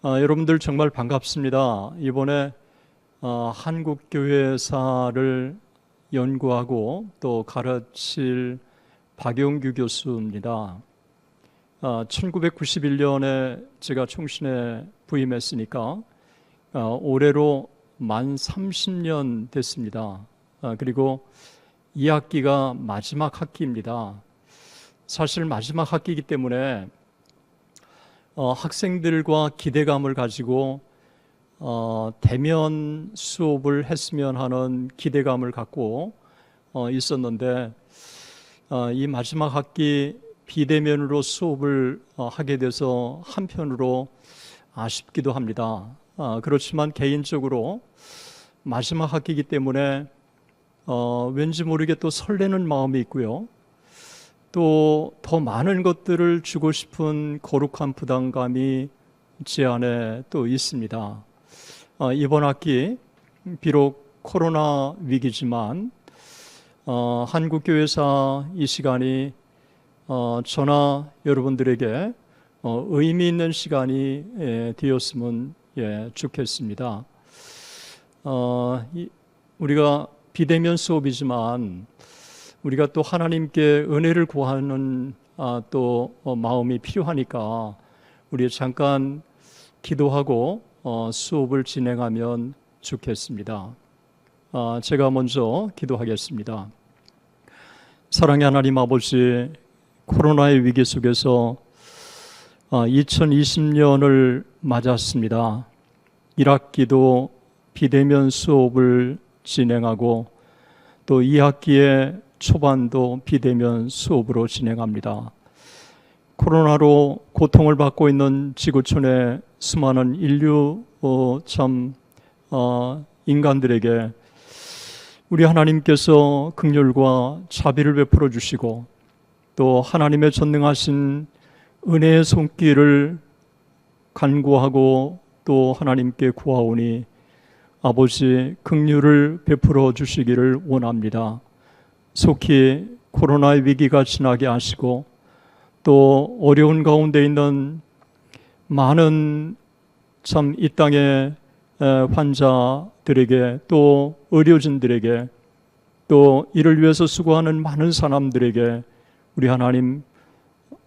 여러분들 정말 반갑습니다. 이번에 한국교회사를 연구하고 또 가르칠 박용규 교수입니다. 1991년에 제가 총신에 부임했으니까 올해로 만 30년 됐습니다. 그리고 이 학기가 마지막 학기입니다. 사실 마지막 학기이기 때문에 학생들과 기대감을 가지고 대면 수업을 했으면 하는 기대감을 갖고 있었는데 이 마지막 학기 비대면으로 수업을 하게 돼서 한편으로 아쉽기도 합니다. 그렇지만 개인적으로 마지막 학기이기 때문에 왠지 모르게 또 설레는 마음이 있고요. 또 더 많은 것들을 주고 싶은 거룩한 부담감이 제 안에 또 있습니다. 이번 학기 비록 코로나 위기지만 한국교회사 이 시간이 저나 여러분들에게 의미 있는 시간이 되었으면 좋겠습니다. 우리가 비대면 수업이지만 우리가 또 하나님께 은혜를 구하는 또 마음이 필요하니까 우리 잠깐 기도하고 수업을 진행하면 좋겠습니다. 제가 먼저 기도하겠습니다. 사랑의 하나님 아버지, 코로나의 위기 속에서 2020년을 맞았습니다. 1학기도 비대면 수업을 진행하고 또 2학기에 초반도 비대면 수업으로 진행합니다. 코로나로 고통을 받고 있는 지구촌의 수많은 인류 인간들에게 우리 하나님께서 긍휼과 자비를 베풀어 주시고 또 하나님의 전능하신 은혜의 손길을 간구하고 또 하나님께 구하오니 아버지 긍휼을 베풀어 주시기를 원합니다. 속히 코로나의 위기가 지나게 하시고 또 어려운 가운데 있는 많은 참 이 땅의 환자들에게 또 의료진들에게 또 이를 위해서 수고하는 많은 사람들에게 우리 하나님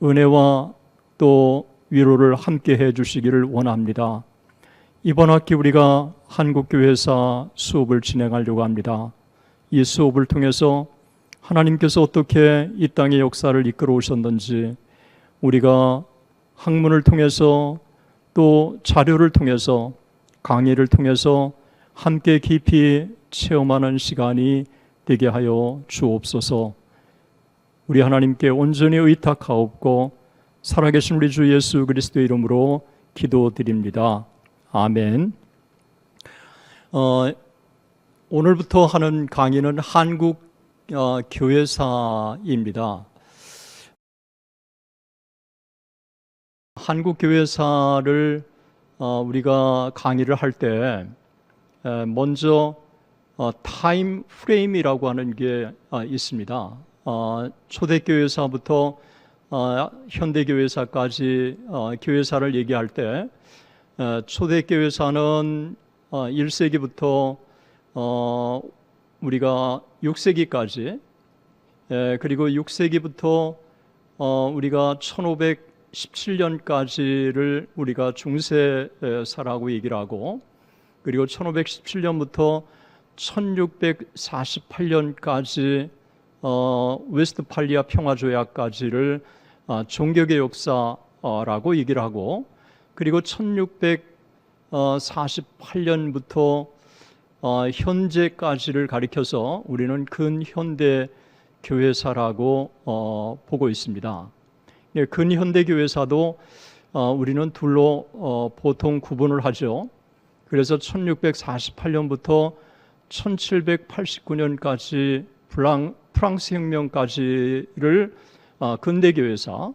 은혜와 또 위로를 함께 해 주시기를 원합니다. 이번 학기 우리가 한국교회사 수업을 진행하려고 합니다. 이 수업을 통해서 하나님께서 어떻게 이 땅의 역사를 이끌어 오셨는지 우리가 학문을 통해서 또 자료를 통해서 강의를 통해서 함께 깊이 체험하는 시간이 되게 하여 주옵소서. 우리 하나님께 온전히 의탁하옵고 살아계신 우리 주 예수 그리스도의 이름으로 기도드립니다. 아멘. 오늘부터 하는 강의는 한국 교회사입니다. 한국 교회사를 우리가 강의를 할 때 먼저 타임 프레임이라고 하는 게 있습니다. 초대교회사부터 현대교회사까지 교회사를 얘기할 때 초대교회사는 1세기부터 우리가 6세기까지 그리고 6세기부터 우리가 1517년까지를 우리가 중세사라고 얘기를 하고 그리고 1517년부터 1648년까지 웨스트팔리아 평화조약까지를 종교계 역사라고 얘기를 하고 그리고 1648년부터 현재까지를 가리켜서 우리는 근현대 교회사라고 보고 있습니다. 근현대 교회사도 우리는 둘로 보통 구분을 하죠. 그래서 1648년부터 1789년까지 프랑스 혁명까지를 근대 교회사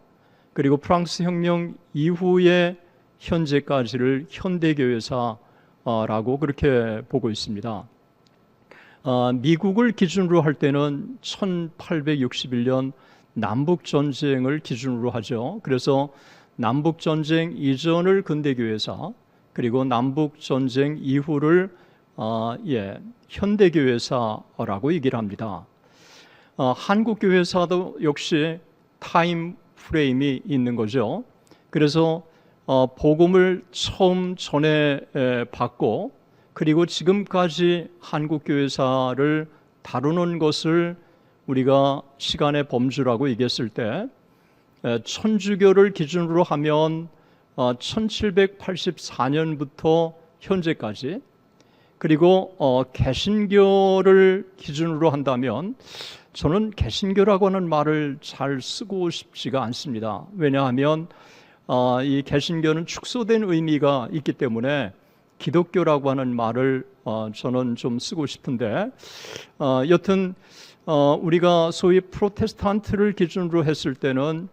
그리고 프랑스 혁명 이후에 현재까지를 현대 교회사라고 그렇게 보고 있습니다. 미국을 기준으로 할 때는 1861년 남북전쟁을 기준으로 하죠. 그래서 남북전쟁 이전을 근대교회사, 그리고 남북 전쟁 이후를 현대교회사라고 얘기를 합니다. 한국교회사도 역시 타임 프레임이 있는 거죠. 그래서 복음을 처음 받고 그리고 지금까지 한국교회사를 다루는 것을 우리가 시간의 범주라고 얘기했을 때 천주교를 기준으로 하면 1784년부터 현재까지, 그리고 개신교를 기준으로 한다면 저는 개신교라고 하는 말을 잘 쓰고 싶지가 않습니다. 왜냐하면 이 개신교는 축소된 의미가 있기 때문에 기독교라고 하는 말을 저는 좀 쓰고 싶은데, 여튼 우리가 소위 프로테스탄트를 기준으로 했을 때는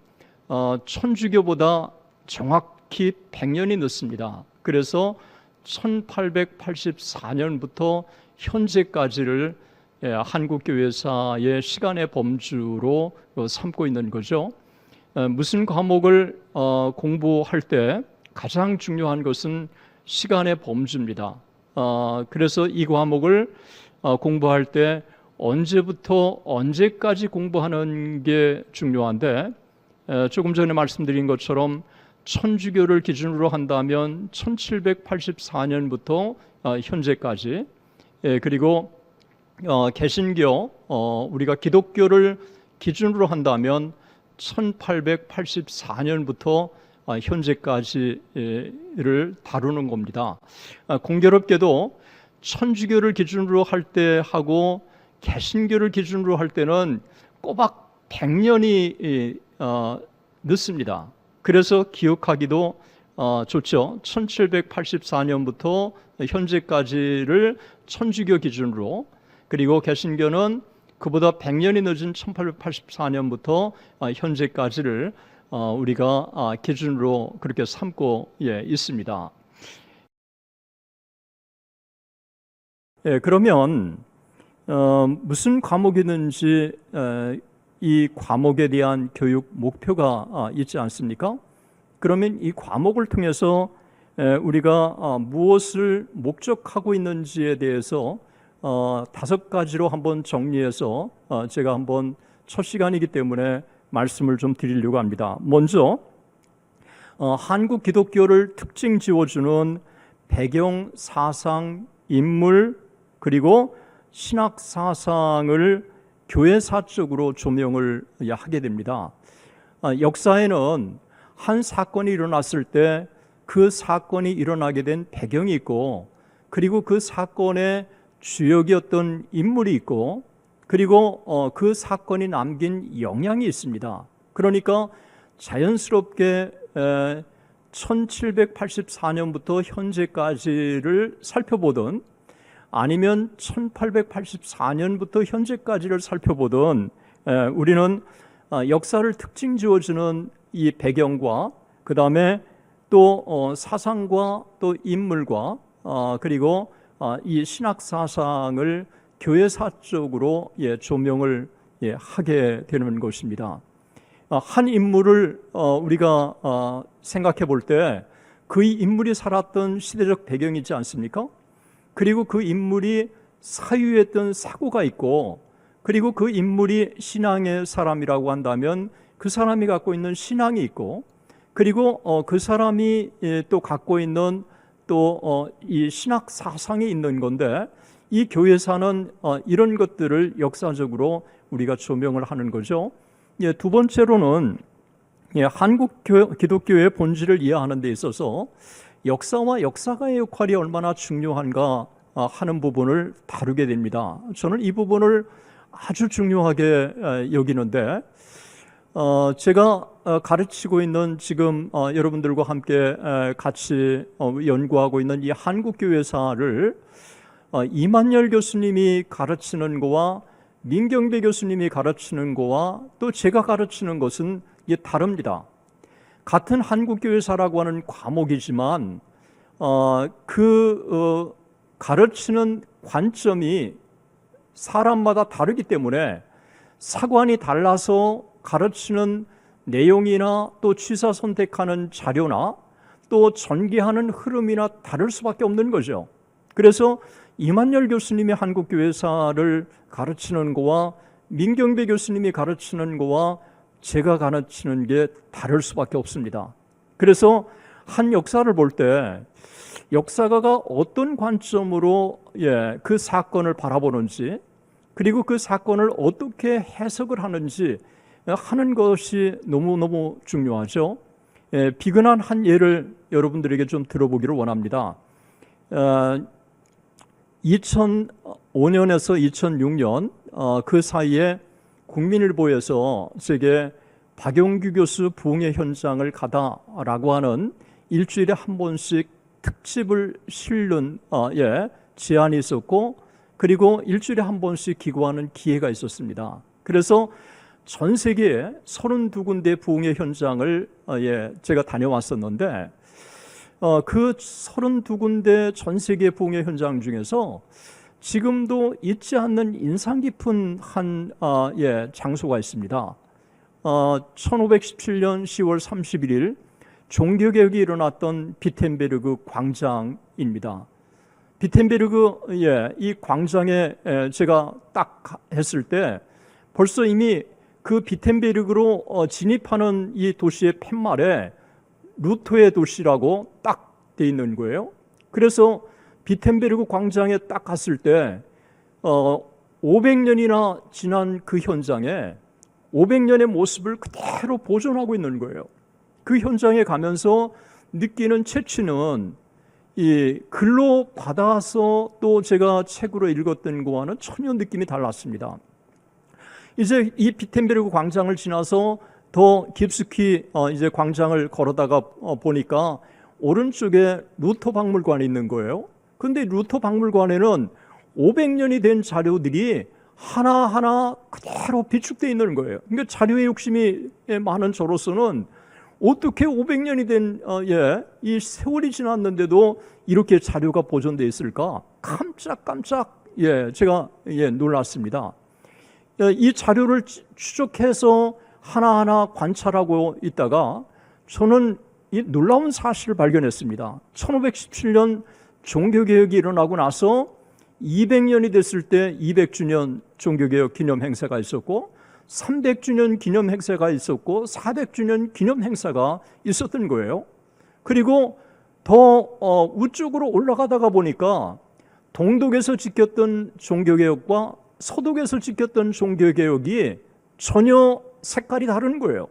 천주교보다 정확히 100년이 늦습니다. 그래서 1884년부터 현재까지를 한국교회사의 시간의 범주로 삼고 있는 거죠. 무슨 과목을 공부할 때 가장 중요한 것은 시간의 범주입니다. 그래서 이 과목을 공부할 때 언제부터 언제까지 공부하는 게 중요한데, 조금 전에 말씀드린 것처럼 천주교를 기준으로 한다면 1784년부터 현재까지, 그리고 개신교, 우리가 기독교를 기준으로 한다면 1884년부터 현재까지를 다루는 겁니다. 공교롭게도 천주교를 기준으로 할 때 하고 개신교를 기준으로 할 때는 꼬박 100년이 늦습니다. 그래서 기억하기도 좋죠. 1784년부터 현재까지를 천주교 기준으로, 그리고 개신교는 그보다 100년이 늦은 1884년부터 현재까지를 우리가 기준으로 그렇게 삼고 있습니다. 그러면 무슨 과목이든지 이 과목에 대한 교육 목표가 있지 않습니까? 그러면 이 과목을 통해서 우리가 무엇을 목적하고 있는지에 대해서 5가지로 한번 정리해서 제가 한번 첫 시간이기 때문에 말씀을 좀 드리려고 합니다. 먼저 한국 기독교를 특징 지어주는 배경, 사상, 인물, 그리고 신학 사상을 교회사적으로 조명을 하게 됩니다. 역사에는 한 사건이 일어났을 때 그 사건이 일어나게 된 배경이 있고, 그리고 그 사건의 주역이었던 인물이 있고, 그리고 그 사건이 남긴 영향이 있습니다. 그러니까 자연스럽게 1784년부터 현재까지를 살펴보든 아니면 1884년부터 현재까지를 살펴보든 우리는 역사를 특징 지어주는 이 배경과 그 다음에 또 사상과 또 인물과 그리고 이 신학 사상을 교회사적으로 조명을 하게 되는 것입니다. 한 인물을 우리가 생각해 볼 때 그 인물이 살았던 시대적 배경이 있지 않습니까? 그리고 그 인물이 사유했던 사고가 있고, 그리고 그 인물이 신앙의 사람이라고 한다면 그 사람이 갖고 있는 신앙이 있고, 그리고 그 사람이 또 갖고 있는 또 이 신학 사상이 있는 건데, 이 교회사는 이런 것들을 역사적으로 우리가 조명을 하는 거죠. 두 번째로는 한국 기독교의 본질을 이해하는 데 있어서 역사와 역사가의 역할이 얼마나 중요한가 하는 부분을 다루게 됩니다. 저는 이 부분을 아주 중요하게 여기는데, 제가 가르치고 있는 지금 여러분들과 함께 같이 연구하고 있는 이 한국교회사를 이만열 교수님이 가르치는 거와 민경배 교수님이 가르치는 거와 또 제가 가르치는 것은 이게 다릅니다. 같은 한국교회사라고 하는 과목이지만 가르치는 관점이 사람마다 다르기 때문에 사관이 달라서 가르치는 내용이나 또 취사 선택하는 자료나 또 전개하는 흐름이나 다를 수밖에 없는 거죠. 그래서 이만열 교수님이 한국교회사를 가르치는 거와 민경배 교수님이 가르치는 거와 제가 가르치는 게 다를 수밖에 없습니다. 그래서 한 역사를 볼 때 역사가가 어떤 관점으로 그 사건을 바라보는지, 그리고 그 사건을 어떻게 해석을 하는지 하는 것이 너무너무 중요하죠. 비근한 한 예를 여러분들에게 좀 들어보기를 원합니다. 2005년에서 2006년 그 사이에 국민일보에서 제게 박용규 교수 부흥회 현장을 가다라고 하는 일주일에 한 번씩 특집을 실는 제안이 있었고, 그리고 일주일에 한 번씩 기고하는 기회가 있었습니다. 그래서 전 세계에 32군데 부흥회 현장을 제가 다녀왔었는데, 그 32군데 전 세계 부흥회 현장 중에서 지금도 잊지 않는 인상 깊은 한 장소가 있습니다. 1517년 10월 31일 종교개혁이 일어났던 비텐베르그 광장입니다. 비텐베르그 이 광장에 제가 딱 했을 때 벌써 이미 그 비텐베르그로 진입하는 이 도시의 팻말에 루터의 도시라고 딱 돼 있는 거예요. 그래서 비텐베르그 광장에 딱 갔을 때 500년이나 지난 그 현장에 500년의 모습을 그대로 보존하고 있는 거예요. 그 현장에 가면서 느끼는 채취는 이 글로 받아서 또 제가 책으로 읽었던 거와는 전혀 느낌이 달랐습니다. 이제 이 비텐베르그 광장을 지나서 더 깊숙이 이제 광장을 걸어다가 보니까 오른쪽에 루터 박물관이 있는 거예요. 근데 루터 박물관에는 500년이 된 자료들이 하나하나 그대로 비축되어 있는 거예요. 그러니까 자료의 욕심이 많은 저로서는 어떻게 500년이 된 이 세월이 지났는데도 이렇게 자료가 보존되어 있을까? 깜짝깜짝 제가 놀랐습니다. 이 자료를 추적해서 하나하나 관찰하고 있다가 저는 이 놀라운 사실을 발견했습니다. 1517년 종교개혁이 일어나고 나서 200년이 됐을 때 200주년 종교개혁 기념 행사가 있었고, 300주년 기념 행사가 있었고, 400주년 기념 행사가 있었던 거예요. 그리고 더 우측으로 올라가다가 보니까 동독에서 지켰던 종교개혁과 서독에서 지켰던 종교개혁이 전혀 색깔이 다른 거예요.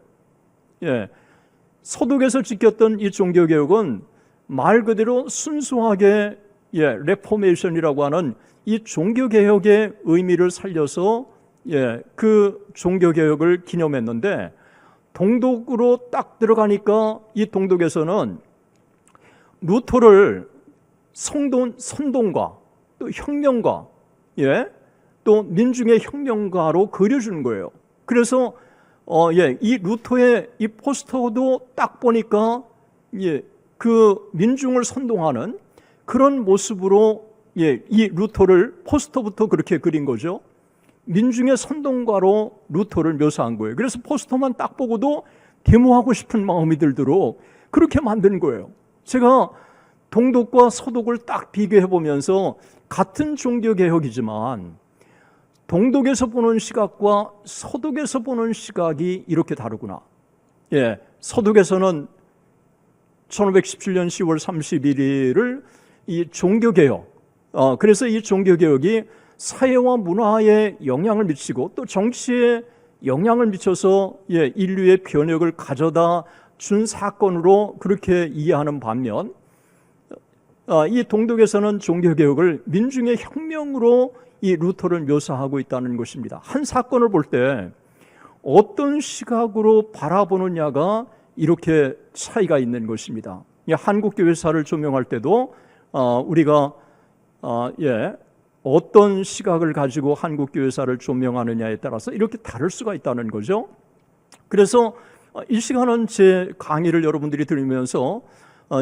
서독에서 지켰던 이 종교개혁은 말 그대로 순수하게 레포메이션이라고 하는 이 종교개혁의 의미를 살려서 그 종교개혁을 기념했는데, 동독으로 딱 들어가니까 이 동독에서는 루터를 선동가, 또 혁명가, 또 민중의 혁명가로 그려주는 거예요. 그래서 이 루터의 이 포스터도 딱 보니까 그 민중을 선동하는 그런 모습으로 이 루터를 포스터부터 그렇게 그린 거죠. 민중의 선동가로 루터를 묘사한 거예요. 그래서 포스터만 딱 보고도 데모하고 싶은 마음이 들도록 그렇게 만든 거예요. 제가 동독과 서독을 딱 비교해 보면서 같은 종교개혁이지만 동독에서 보는 시각과 서독에서 보는 시각이 이렇게 다르구나. 서독에서는 1517년 10월 31일을 이 종교개혁, 그래서 이 종교개혁이 사회와 문화에 영향을 미치고 또 정치에 영향을 미쳐서 인류의 변혁을 가져다 준 사건으로 그렇게 이해하는 반면, 이 동독에서는 종교개혁을 민중의 혁명으로 이 루터를 묘사하고 있다는 것입니다. 한 사건을 볼 때 어떤 시각으로 바라보느냐가 이렇게 차이가 있는 것입니다. 한국교회사를 조명할 때도 우리가 어떤 시각을 가지고 한국교회사를 조명하느냐에 따라서 이렇게 다를 수가 있다는 거죠. 그래서 이 시간은 제 강의를 여러분들이 들으면서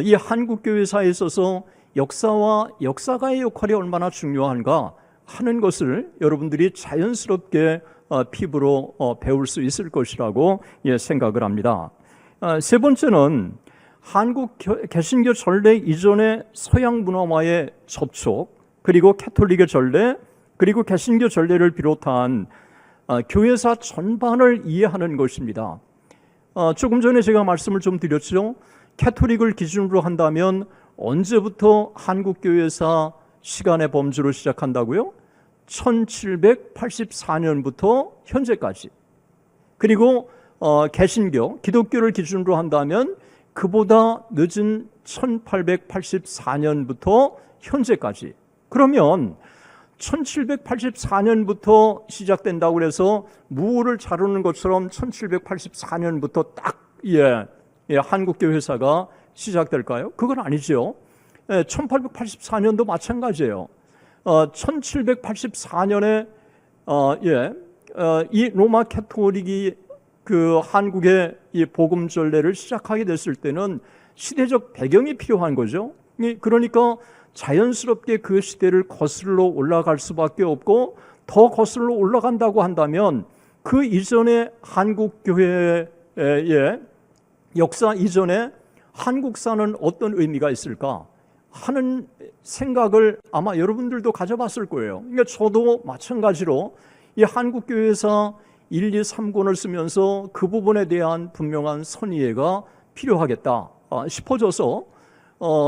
이 한국교회사에 있어서 역사와 역사가의 역할이 얼마나 중요한가 하는 것을 여러분들이 자연스럽게 피부로 배울 수 있을 것이라고 생각을 합니다. 세 번째는 한국 개신교 전례 이전의 서양 문화와의 접촉, 그리고 캐톨릭의 전례, 그리고 개신교 전례를 비롯한 교회사 전반을 이해하는 것입니다. 조금 전에 제가 말씀을 좀 드렸죠. 캐톨릭을 기준으로 한다면 언제부터 한국 교회사 시간의 범주로 시작한다고요? 1784년부터 현재까지. 그리고 개신교, 기독교를 기준으로 한다면 그보다 늦은 1884년부터 현재까지. 그러면 1784년부터 시작된다고 해서 무를 자르는 것처럼 1784년부터 딱 한국교회 회사가 시작될까요? 그건 아니죠. 1884년도 마찬가지예요. 1784년에 이 로마 캐톨릭이 그 한국의 이 복음 전례를 시작하게 됐을 때는 시대적 배경이 필요한 거죠. 그러니까 자연스럽게 그 시대를 거슬러 올라갈 수밖에 없고, 더 거슬러 올라간다고 한다면 그 이전에 한국 교회의 역사 이전에 한국사는 어떤 의미가 있을까 하는 생각을 아마 여러분들도 가져봤을 거예요. 그러니까 저도 마찬가지로 이 한국교회사 1, 2, 3권을 쓰면서 그 부분에 대한 분명한 선이해가 필요하겠다 싶어져서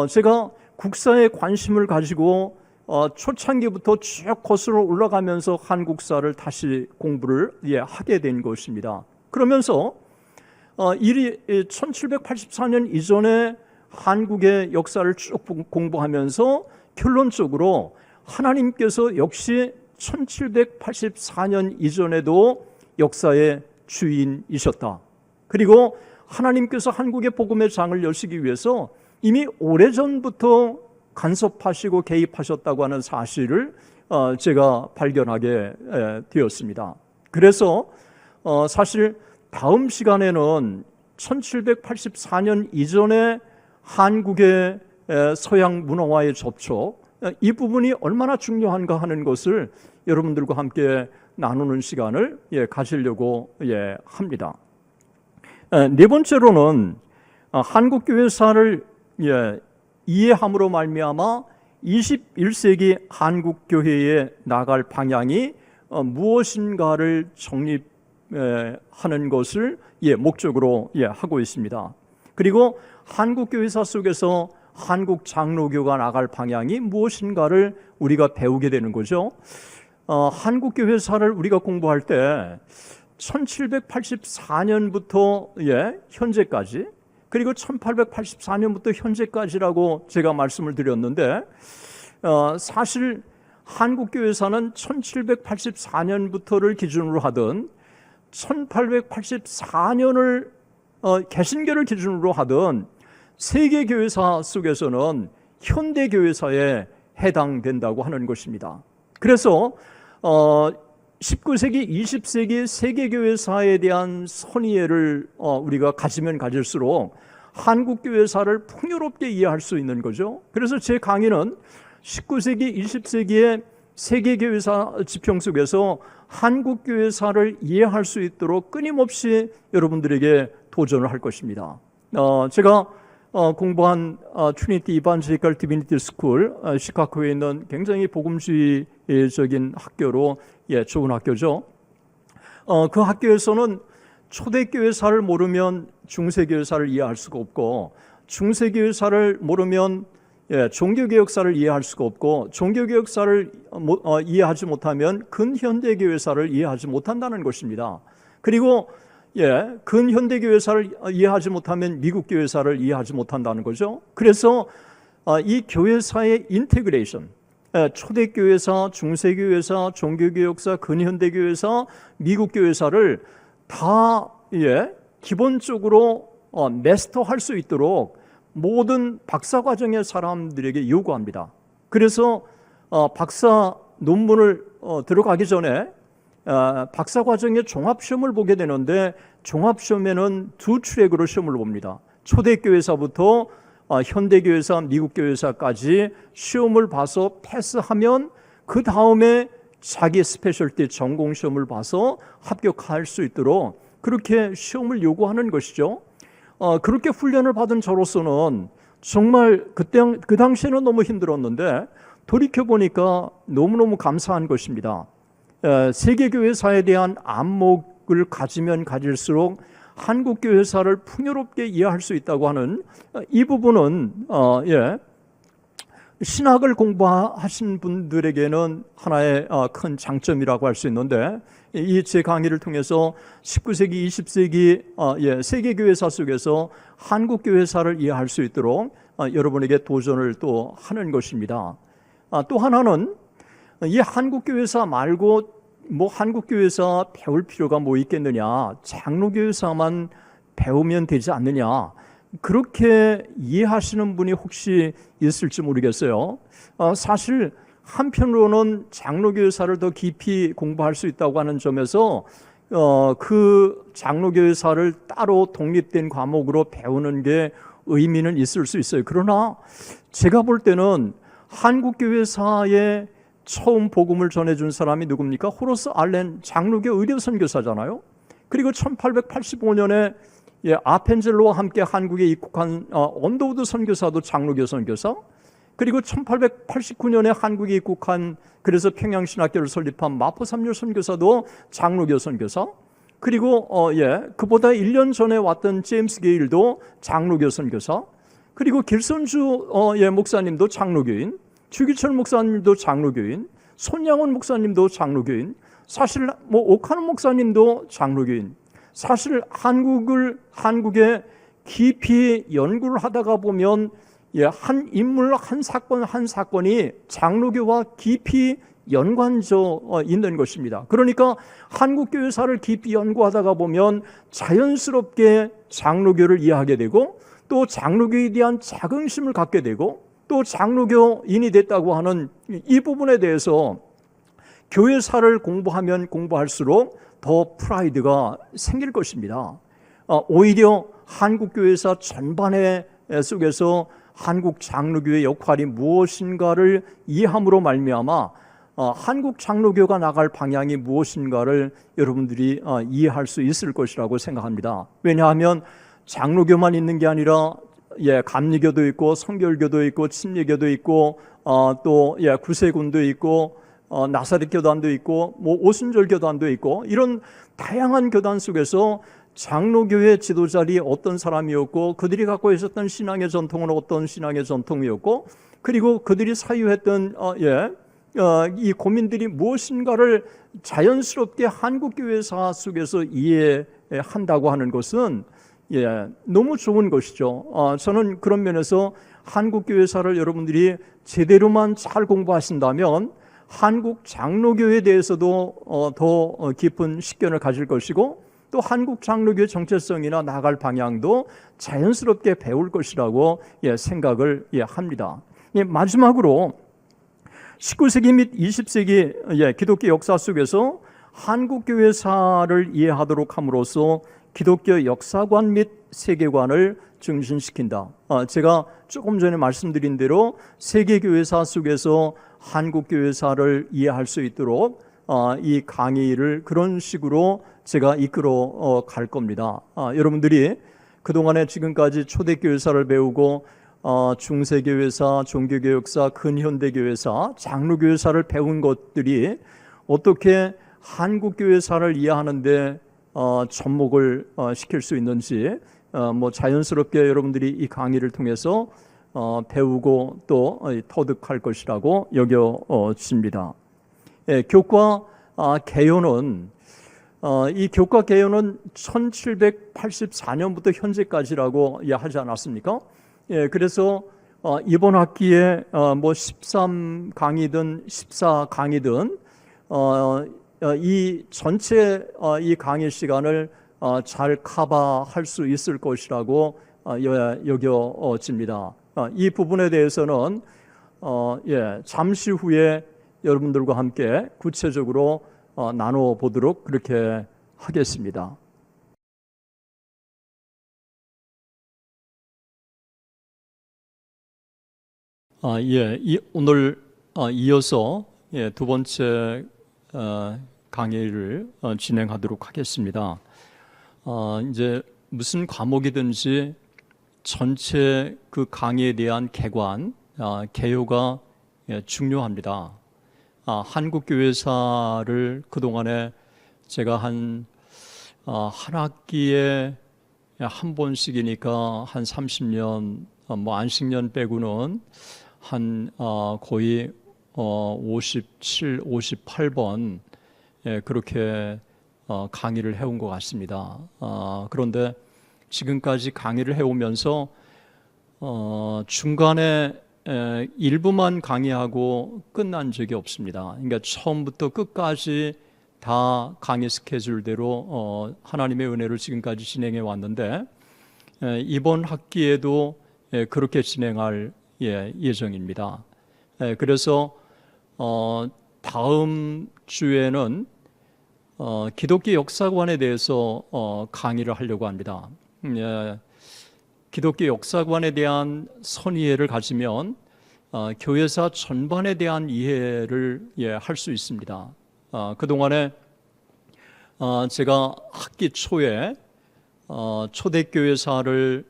제가 국사에 관심을 가지고 초창기부터 쭉 거슬러 올라가면서 한국사를 다시 공부를 하게 된 것입니다. 그러면서 1784년 이전에 한국의 역사를 쭉 공부하면서 결론적으로 하나님께서 역시 1784년 이전에도 역사의 주인이셨다. 그리고 하나님께서 한국의 복음의 장을 여시기 위해서 이미 오래전부터 간섭하시고 개입하셨다고 하는 사실을 제가 발견하게 되었습니다. 그래서 사실 다음 시간에는 1784년 이전에 한국의 서양 문화와의 접촉, 이 부분이 얼마나 중요한가 하는 것을 여러분들과 함께 나누는 시간을 가지려고 합니다. 네 번째로는 한국교회사를 이해함으로 말미암아 21세기 한국교회에 나갈 방향이 무엇인가를 정립하는 것을 목적으로 하고 있습니다. 그리고 한국교회사 속에서 한국 장로교가 나갈 방향이 무엇인가를 우리가 배우게 되는 거죠. 한국교회사를 우리가 공부할 때 1784년부터 현재까지, 그리고 1884년부터 현재까지라고 제가 말씀을 드렸는데, 사실 한국교회사는 1784년부터를 기준으로 하든 1884년을 개신교를 기준으로 하든 세계교회사 속에서는 현대교회사에 해당된다고 하는 것입니다. 그래서 19세기, 20세기 세계교회사에 대한 선이해를 우리가 가지면 가질수록 한국교회사를 풍요롭게 이해할 수 있는 거죠. 그래서 제 강의는 19세기, 20세기의 세계교회사 지평 속에서 한국교회사를 이해할 수 있도록 끊임없이 여러분들에게 도전을 할 것입니다. 제가 공부한 트리니티 이반젤리컬 디비니티 스쿨, 시카고에 있는 굉장히 복음주의적인 학교로 좋은 학교죠. 그 학교에서는 초대교회사를 모르면 중세교회사를 이해할 수가 없고, 중세교회사를 모르면 종교개혁사를 이해할 수가 없고, 종교개혁사를 이해하지 못하면 근현대교회사를 이해하지 못한다는 것입니다. 그리고 근현대교회사를 이해하지 못하면 미국교회사를 이해하지 못한다는 거죠. 그래서 이 교회사의 인테그레이션, 초대교회사, 중세교회사, 종교개혁사, 근현대교회사, 미국교회사를 다 기본적으로 마스터할 수 있도록 모든 박사과정의 사람들에게 요구합니다. 그래서 박사 논문을 들어가기 전에 박사과정의 종합시험을 보게 되는데, 종합시험에는 두 트랙으로 시험을 봅니다. 초대교회사부터 현대교회사, 미국교회사까지 시험을 봐서 패스하면 그 다음에 자기 스페셜티 전공시험을 봐서 합격할 수 있도록 그렇게 시험을 요구하는 것이죠. 그렇게 훈련을 받은 저로서는 정말 그 당시에는 너무 힘들었는데 돌이켜보니까 너무너무 감사한 것입니다. 세계교회사에 대한 안목을 가지면 가질수록 한국교회사를 풍요롭게 이해할 수 있다고 하는 이 부분은 신학을 공부하신 분들에게는 하나의 큰 장점이라고 할 수 있는데, 이 제 강의를 통해서 19세기, 20세기 세계교회사 속에서 한국교회사를 이해할 수 있도록 여러분에게 도전을 또 하는 것입니다. 또 하나는 이 한국교회사 말고 한국교회사 배울 필요가 뭐 있겠느냐, 장로교회사만 배우면 되지 않느냐, 그렇게 이해하시는 분이 혹시 있을지 모르겠어요. 사실 한편으로는 장로교회사를 더 깊이 공부할 수 있다고 하는 점에서 그 장로교회사를 따로 독립된 과목으로 배우는 게 의미는 있을 수 있어요. 그러나 제가 볼 때는 한국교회사에 처음 복음을 전해준 사람이 누굽니까? 호러스 알렌 장로교 의료 선교사잖아요. 그리고 1885년에 아펜젤로와 함께 한국에 입국한 언더우드 선교사도 장로교 선교사. 그리고 1889년에 한국에 입국한, 그래서 평양신학교를 설립한 마포삼류 선교사도 장로교 선교사. 그리고 그보다 1년 전에 왔던 제임스 게일도 장로교 선교사. 그리고 길선주 목사님도 장로교인, 주기철 목사님도 장로교인, 손양원 목사님도 장로교인, 사실 오카노 목사님도 장로교인. 사실 한국에 깊이 연구를 하다가 보면 한 인물, 한 사건이 장로교와 깊이 연관져 있는 것입니다. 그러니까 한국교회사를 깊이 연구하다가 보면 자연스럽게 장로교를 이해하게 되고, 또 장로교에 대한 자긍심을 갖게 되고, 또 장로교인이 됐다고 하는 이 부분에 대해서 교회사를 공부하면 공부할수록 더 프라이드가 생길 것입니다. 오히려 한국교회사 전반의 속에서 한국 장로교의 역할이 무엇인가를 이해함으로 말미암아 한국 장로교가 나갈 방향이 무엇인가를 여러분들이 이해할 수 있을 것이라고 생각합니다. 왜냐하면 장로교만 있는 게 아니라 감리교도 있고 성결교도 있고 침례교도 있고 또 구세군도 있고 나사렛 교단도 있고 오순절 교단도 있고, 이런 다양한 교단 속에서 장로교회 지도자들이 어떤 사람이었고, 그들이 갖고 있었던 신앙의 전통은 어떤 신앙의 전통이었고, 그리고 그들이 사유했던 이 고민들이 무엇인가를 자연스럽게 한국교회사 속에서 이해한다고 하는 것은 너무 좋은 것이죠. 저는 그런 면에서 한국교회사를 여러분들이 제대로만 잘 공부하신다면 한국 장로교에 대해서도 더 깊은 식견을 가질 것이고, 또 한국 장로교의 정체성이나 나갈 방향도 자연스럽게 배울 것이라고 생각을 합니다. 마지막으로 19세기 및 20세기 기독교 역사 속에서 한국교회사를 이해하도록 함으로써 기독교 역사관 및 세계관을 증진시킨다. 제가 조금 전에 말씀드린 대로 세계교회사 속에서 한국교회사를 이해할 수 있도록 이 강의를 그런 식으로 제가 이끌어 갈 겁니다. 여러분들이 그동안에 지금까지 초대교회사를 배우고 중세교회사, 종교교역사, 근현대교회사, 장로교회사를 배운 것들이 어떻게 한국교회사를 이해하는데 접목을 시킬 수 있는지 자연스럽게 여러분들이 이 강의를 통해서 배우고 또 터득할 것이라고 여겨집니다. 교과 개요는 이 교과 개요는 1784년부터 현재까지라고 하지 않았습니까? 그래서 이번 학기에 13강의든 14강의든 이 전체 이 강의 시간을 잘 커버할 수 있을 것이라고 여겨집니다. 이 부분에 대해서는 잠시 후에 여러분들과 함께 구체적으로 나눠보도록 그렇게 하겠습니다. 오늘 이어서 두 번째 강의를 진행하도록 하겠습니다. 이제 무슨 과목이든지 전체 그 강의에 대한 개관, 개요가 중요합니다. 한국교회사를 그동안에 제가 한 학기에 한 번씩이니까 한 30년, 뭐 안식년 빼고는 한 거의 57, 58번 그렇게 강의를 해온 것 같습니다. 그런데 지금까지 강의를 해오면서 중간에 일부만 강의하고 끝난 적이 없습니다. 그러니까 처음부터 끝까지 다 강의 스케줄대로 하나님의 은혜로 지금까지 진행해 왔는데 이번 학기에도 그렇게 진행할 예정입니다. 그래서 다음 주에는 기독교 역사관에 대해서 강의를 하려고 합니다. 기독교 역사관에 대한 선이해를 가지면 교회사 전반에 대한 이해를 할 수 있습니다. 그동안에 제가 학기 초에 초대교회사를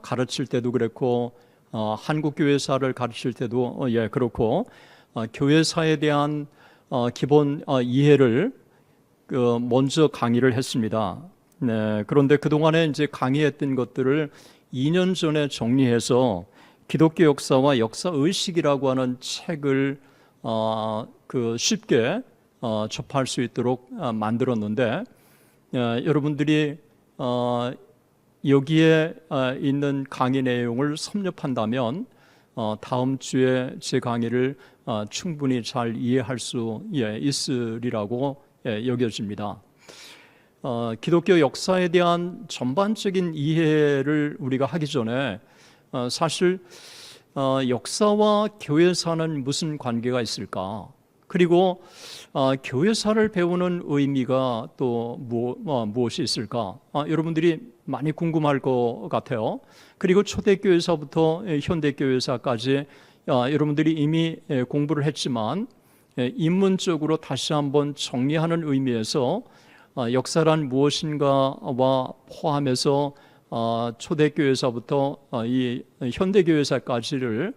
가르칠 때도 그랬고 한국교회사를 가르칠 때도 그렇고 교회사에 대한 기본 이해를 먼저 강의를 했습니다. 네, 그런데 그동안에 이제 강의했던 것들을 2년 전에 정리해서 기독교 역사와 역사의식이라고 하는 책을 쉽게 접할 수 있도록 만들었는데 여러분들이 여기에 있는 강의 내용을 섭렵한다면 다음 주에 제 강의를 충분히 잘 이해할 수 있으리라고 여겨집니다. 기독교 역사에 대한 전반적인 이해를 우리가 하기 전에 사실 역사와 교회사는 무슨 관계가 있을까? 그리고 교회사를 배우는 의미가 또 무엇이 있을까? 여러분들이 많이 궁금할 것 같아요. 그리고 초대교회사부터 현대교회사까지 여러분들이 이미 공부를 했지만 입문적으로 다시 한번 정리하는 의미에서 역사란 무엇인가와 포함해서 초대교회사부터 이 현대교회사까지를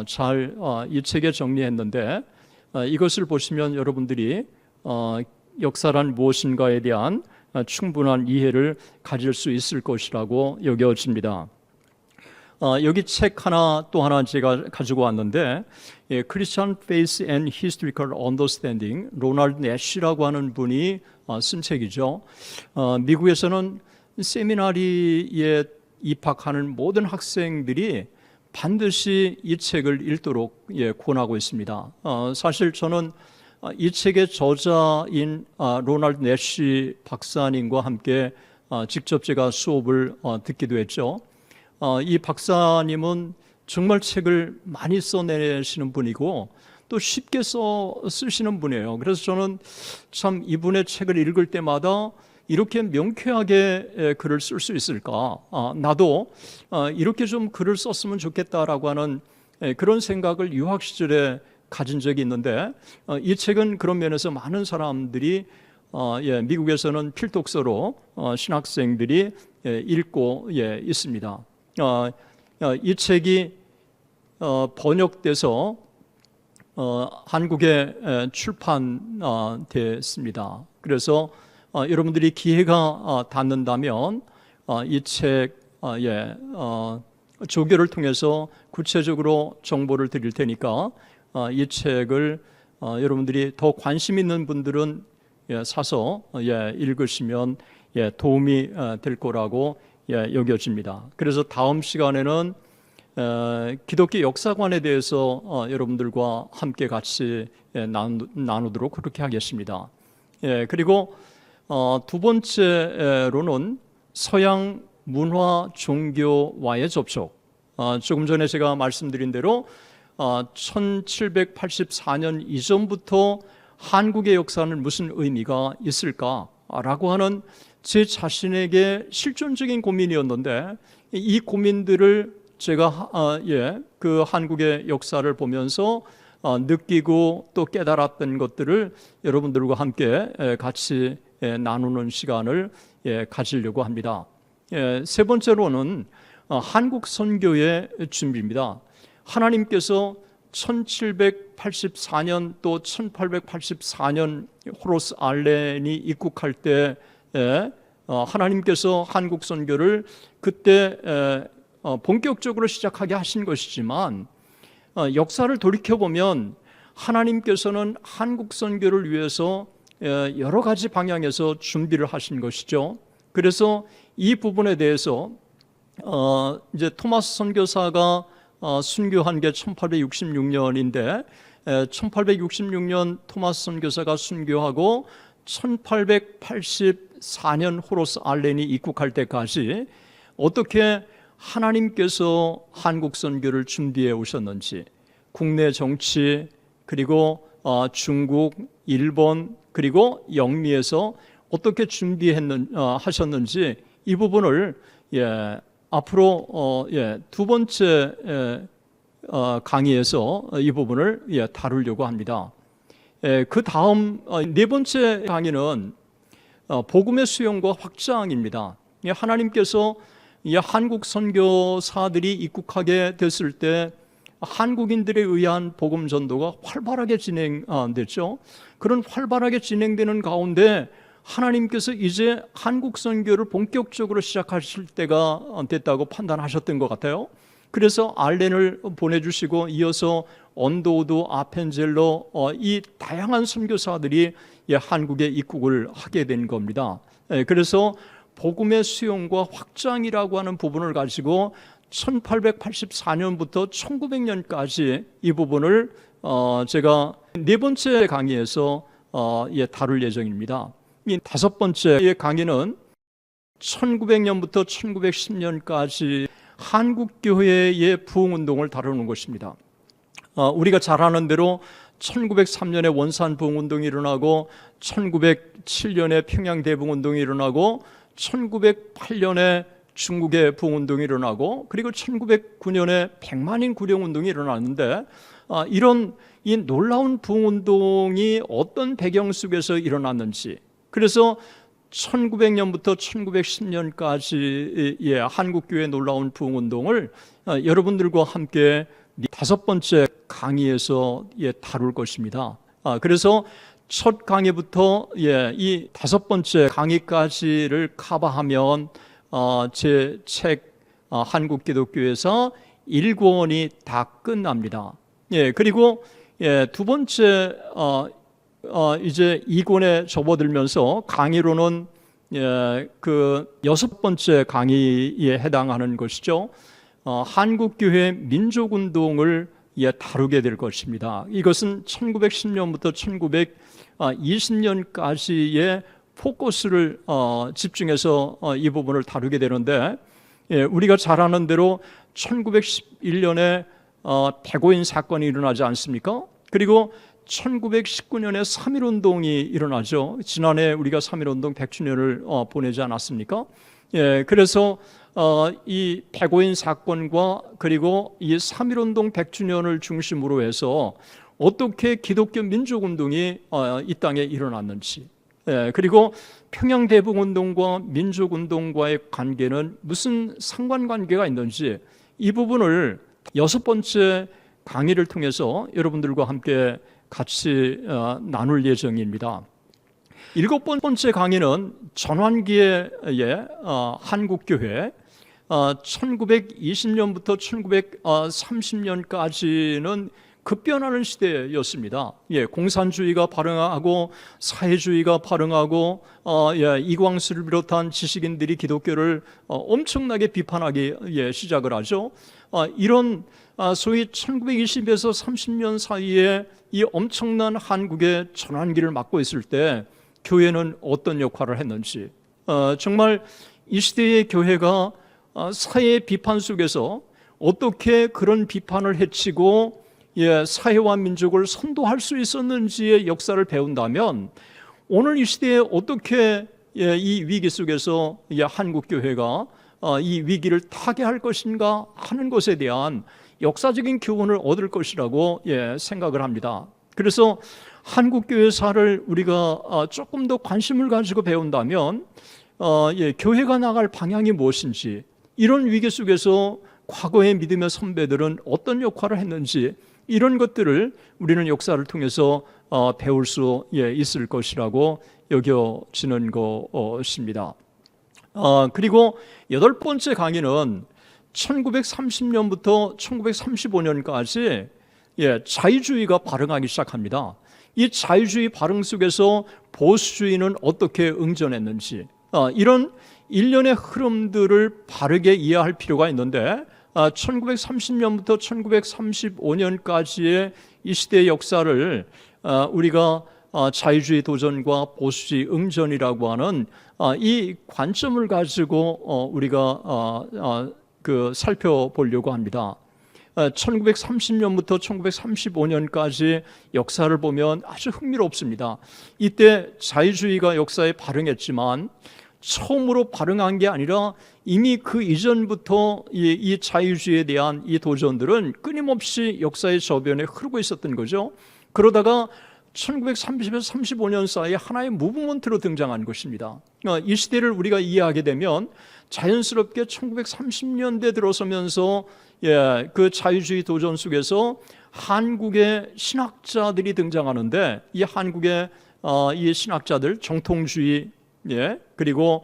잘 이 책에 정리했는데 이것을 보시면 여러분들이 역사란 무엇인가에 대한 충분한 이해를 가질 수 있을 것이라고 여겨집니다. 여기 책 또 하나 제가 가지고 왔는데 Christian Faith and Historical Understanding 로널드 내쉬라고 하는 분이 쓴 책이죠. 미국에서는 세미나리에 입학하는 모든 학생들이 반드시 이 책을 읽도록 권하고 있습니다. 사실 저는 이 책의 저자인 로널드 내쉬 박사님과 함께 직접 제가 수업을 듣기도 했죠. 이 박사님은 정말 책을 많이 써내시는 분이고 또 쉽게 쓰시는 분이에요. 그래서 저는 참 이분의 책을 읽을 때마다 이렇게 명쾌하게 글을 쓸 수 있을까? 나도 이렇게 좀 글을 썼으면 좋겠다라고 하는 그런 생각을 유학 시절에 가진 적이 있는데 이 책은 그런 면에서 많은 사람들이 미국에서는 필독서로 신학생들이 읽고 있습니다. 이 책이 번역돼서 한국에 출판됐습니다. 그래서 여러분들이 기회가 닿는다면 이 책 조교를 통해서 구체적으로 정보를 드릴 테니까 이 책을 여러분들이 더 관심 있는 분들은 사서 읽으시면 도움이 될 거라고 여겨집니다. 그래서 다음 시간에는 기독교 역사관에 대해서 여러분들과 함께 같이 나누도록 그렇게 하겠습니다. 그리고 두 번째로는 서양 문화 종교와의 접촉. 조금 전에 제가 말씀드린 대로 1784년 이전부터 한국의 역사는 무슨 의미가 있을까라고 하는 제 자신에게 실존적인 고민이었는데 이 고민들을 제가 그 한국의 역사를 보면서 느끼고 또 깨달았던 것들을 여러분들과 함께 같이 나누는 시간을 가지려고 합니다. 세 번째로는 한국 선교의 준비입니다. 하나님께서 1784년 또 1884년 호로스 알렌이 입국할 때 하나님께서 한국 선교를 그때 본격적으로 시작하게 하신 것이지만 역사를 돌이켜보면 하나님께서는 한국 선교를 위해서 여러 가지 방향에서 준비를 하신 것이죠. 그래서 이 부분에 대해서 이제 토마스 선교사가 순교한 게 1866년인데 1866년 토마스 선교사가 순교하고 1884년 호로스 알렌이 입국할 때까지 어떻게 하나님께서 한국 선교를 준비해 오셨는지, 국내 정치, 그리고 중국, 일본, 그리고 영미에서 어떻게 하셨는지 이 부분을 앞으로 두 번째 강의에서 이 부분을 다루려고 합니다. 그 다음 네 번째 강의는 복음의 수용과 확장입니다. 하나님께서 한국 선교사들이 입국하게 됐을 때 한국인들에 의한 복음 전도가 활발하게 진행됐죠. 그런 활발하게 진행되는 가운데 하나님께서 이제 한국 선교를 본격적으로 시작하실 때가 됐다고 판단하셨던 것 같아요. 그래서 알렌을 보내주시고 이어서 언도우드, 아펜젤로 이 다양한 선교사들이 한국에 입국을 하게 된 겁니다. 그래서 복음의 수용과 확장이라고 하는 부분을 가지고 1884년부터 1900년까지 이 부분을 제가 네 번째 강의에서 다룰 예정입니다. 이 다섯 번째 강의는 1900년부터 1910년까지 한국교회의 부흥운동을 다루는 것입니다. 우리가 잘 아는 대로 1903년에 원산 부흥운동이 일어나고 1907년에 평양 대부흥운동이 일어나고 1908년에 중국의 부흥운동이 일어나고 그리고 1909년에 백만인 구령운동이 일어났는데 이런 이 놀라운 부흥운동이 어떤 배경 속에서 일어났는지, 그래서 1900년부터 1910년까지의 한국교회의 놀라운 부흥운동을 여러분들과 함께 다섯 번째 강의에서 다룰 것입니다. 그래서 첫 강의부터 이 다섯 번째 강의까지를 커버하면 제 책 한국기독교에서 1권이 다 끝납니다. 그리고 두 번째 이제 2권에 접어들면서 강의로는 그 여섯 번째 강의에 해당하는 것이죠. 한국교회 민족운동을 다루게 될 것입니다. 이것은 1910년부터 1920년까지의 포커스를 집중해서 이 부분을 다루게 되는데, 우리가 잘 아는 대로 1911년에 백오인 사건이 일어나지 않습니까? 그리고 1919년에 3.1운동이 일어나죠. 지난해 우리가 3.1운동 100주년을 보내지 않았습니까? 그래서 이 백오인 사건과 그리고 이 3.1운동 100주년을 중심으로 해서 어떻게 기독교 민족운동이 이 땅에 일어났는지, 그리고 평양 대북운동과 민족운동과의 관계는 무슨 상관관계가 있는지, 이 부분을 여섯 번째 강의를 통해서 여러분들과 함께 같이 나눌 예정입니다. 일곱 번째 강의는 전환기의 한국교회, 1920년부터 1930년까지는 급변하는 시대였습니다. 공산주의가 발흥하고 사회주의가 발흥하고 이광수를 비롯한 지식인들이 기독교를 엄청나게 비판하기 시작을 하죠. 이런 소위 1920에서 30년 사이에 이 엄청난 한국의 전환기를 맞고 있을 때 교회는 어떤 역할을 했는지, 정말 이 시대의 교회가 사회의 비판 속에서 어떻게 그런 비판을 헤치고 사회와 민족을 선도할 수 있었는지의 역사를 배운다면 오늘 이 시대에 어떻게 이 위기 속에서 한국교회가 이 위기를 타개할 것인가 하는 것에 대한 역사적인 교훈을 얻을 것이라고 생각을 합니다. 그래서 한국교회사를 우리가 조금 더 관심을 가지고 배운다면 교회가 나갈 방향이 무엇인지, 이런 위기 속에서 과거의 믿음의 선배들은 어떤 역할을 했는지, 이런 것들을 우리는 역사를 통해서 배울 수 있을 것이라고 여겨지는 것입니다. 그리고 8번째 강의는 1930년부터 1935년까지 자유주의가 발흥하기 시작합니다. 이 자유주의 발흥 속에서 보수주의는 어떻게 응전했는지, 이런 일련의 흐름들을 바르게 이해할 필요가 있는데, 1930년부터 1935년까지의 이 시대의 역사를 우리가 자유주의 도전과 보수주의 응전이라고 하는 이 관점을 가지고 우리가 살펴보려고 합니다. 1930년부터 1935년까지 역사를 보면 아주 흥미롭습니다. 이때 자유주의가 역사에 발흥했지만 처음으로 발흥한 게 아니라 이미 그 이전부터 이 자유주의에 대한 이 도전들은 끊임없이 역사의 저변에 흐르고 있었던 거죠. 그러다가 1930에서 35년 사이에 하나의 무브먼트로 등장한 것입니다. 이 시대를 우리가 이해하게 되면 자연스럽게 1930년대 들어서면서 그 자유주의 도전 속에서 한국의 신학자들이 등장하는데, 이 한국의 이 신학자들, 정통주의, 그리고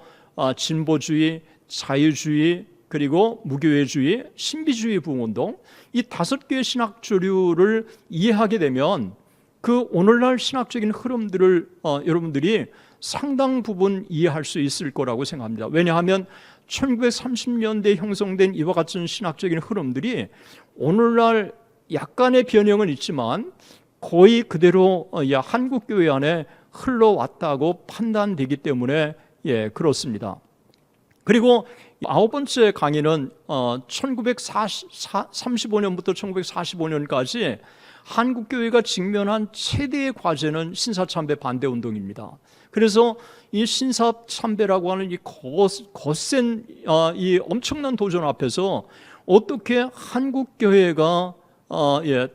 진보주의, 자유주의, 그리고 무교회주의, 신비주의 부흥운동, 이 5개의 신학 주류를 이해하게 되면 그 오늘날 신학적인 흐름들을 여러분들이 상당 부분 이해할 수 있을 거라고 생각합니다. 왜냐하면 1930년대에 형성된 이와 같은 신학적인 흐름들이 오늘날 약간의 변형은 있지만 거의 그대로 한국교회 안에 흘러왔다고 판단되기 때문에 그렇습니다. 그리고 9번째 강의는 1935년부터 1945년까지 한국교회가 직면한 최대의 과제는 신사참배 반대운동입니다. 그래서 이 신사참배라고 하는 이 거센 이 엄청난 도전 앞에서 어떻게 한국교회가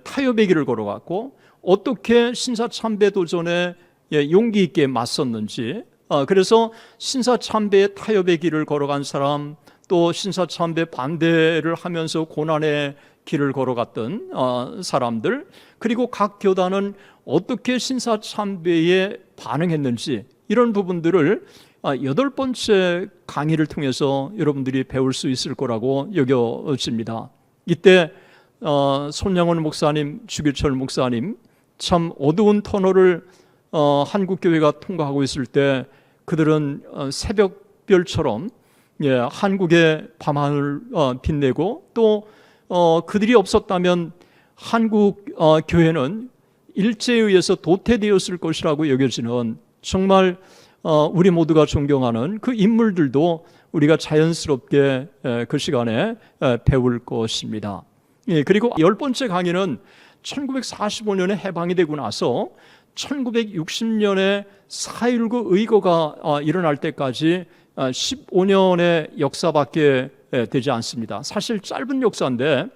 타협의 길을 걸어갔고, 어떻게 신사참배 도전에 용기 있게 맞섰는지, 그래서 신사참배의 타협의 길을 걸어간 사람, 또 신사참배 반대를 하면서 고난의 길을 걸어갔던 사람들, 그리고 각 교단은 어떻게 신사참배에 반응했는지, 이런 부분들을 8번째 강의를 통해서 여러분들이 배울 수 있을 거라고 여겨집니다. 이때 손양원 목사님, 주기철 목사님, 참 어두운 터널을 한국교회가 통과하고 있을 때 그들은 새벽별처럼 한국의 밤하늘을 빛내고, 또 그들이 없었다면 한국 교회는 일제에 의해서 도태되었을 것이라고 여겨지는, 정말 우리 모두가 존경하는 그 인물들도 우리가 자연스럽게 그 시간에 배울 것입니다. 그리고 10번째 강의는 1945년에 해방이 되고 나서 1960년에 4.19 의거가 일어날 때까지 15년의 역사밖에 되지 않습니다. 사실 짧은 역사인데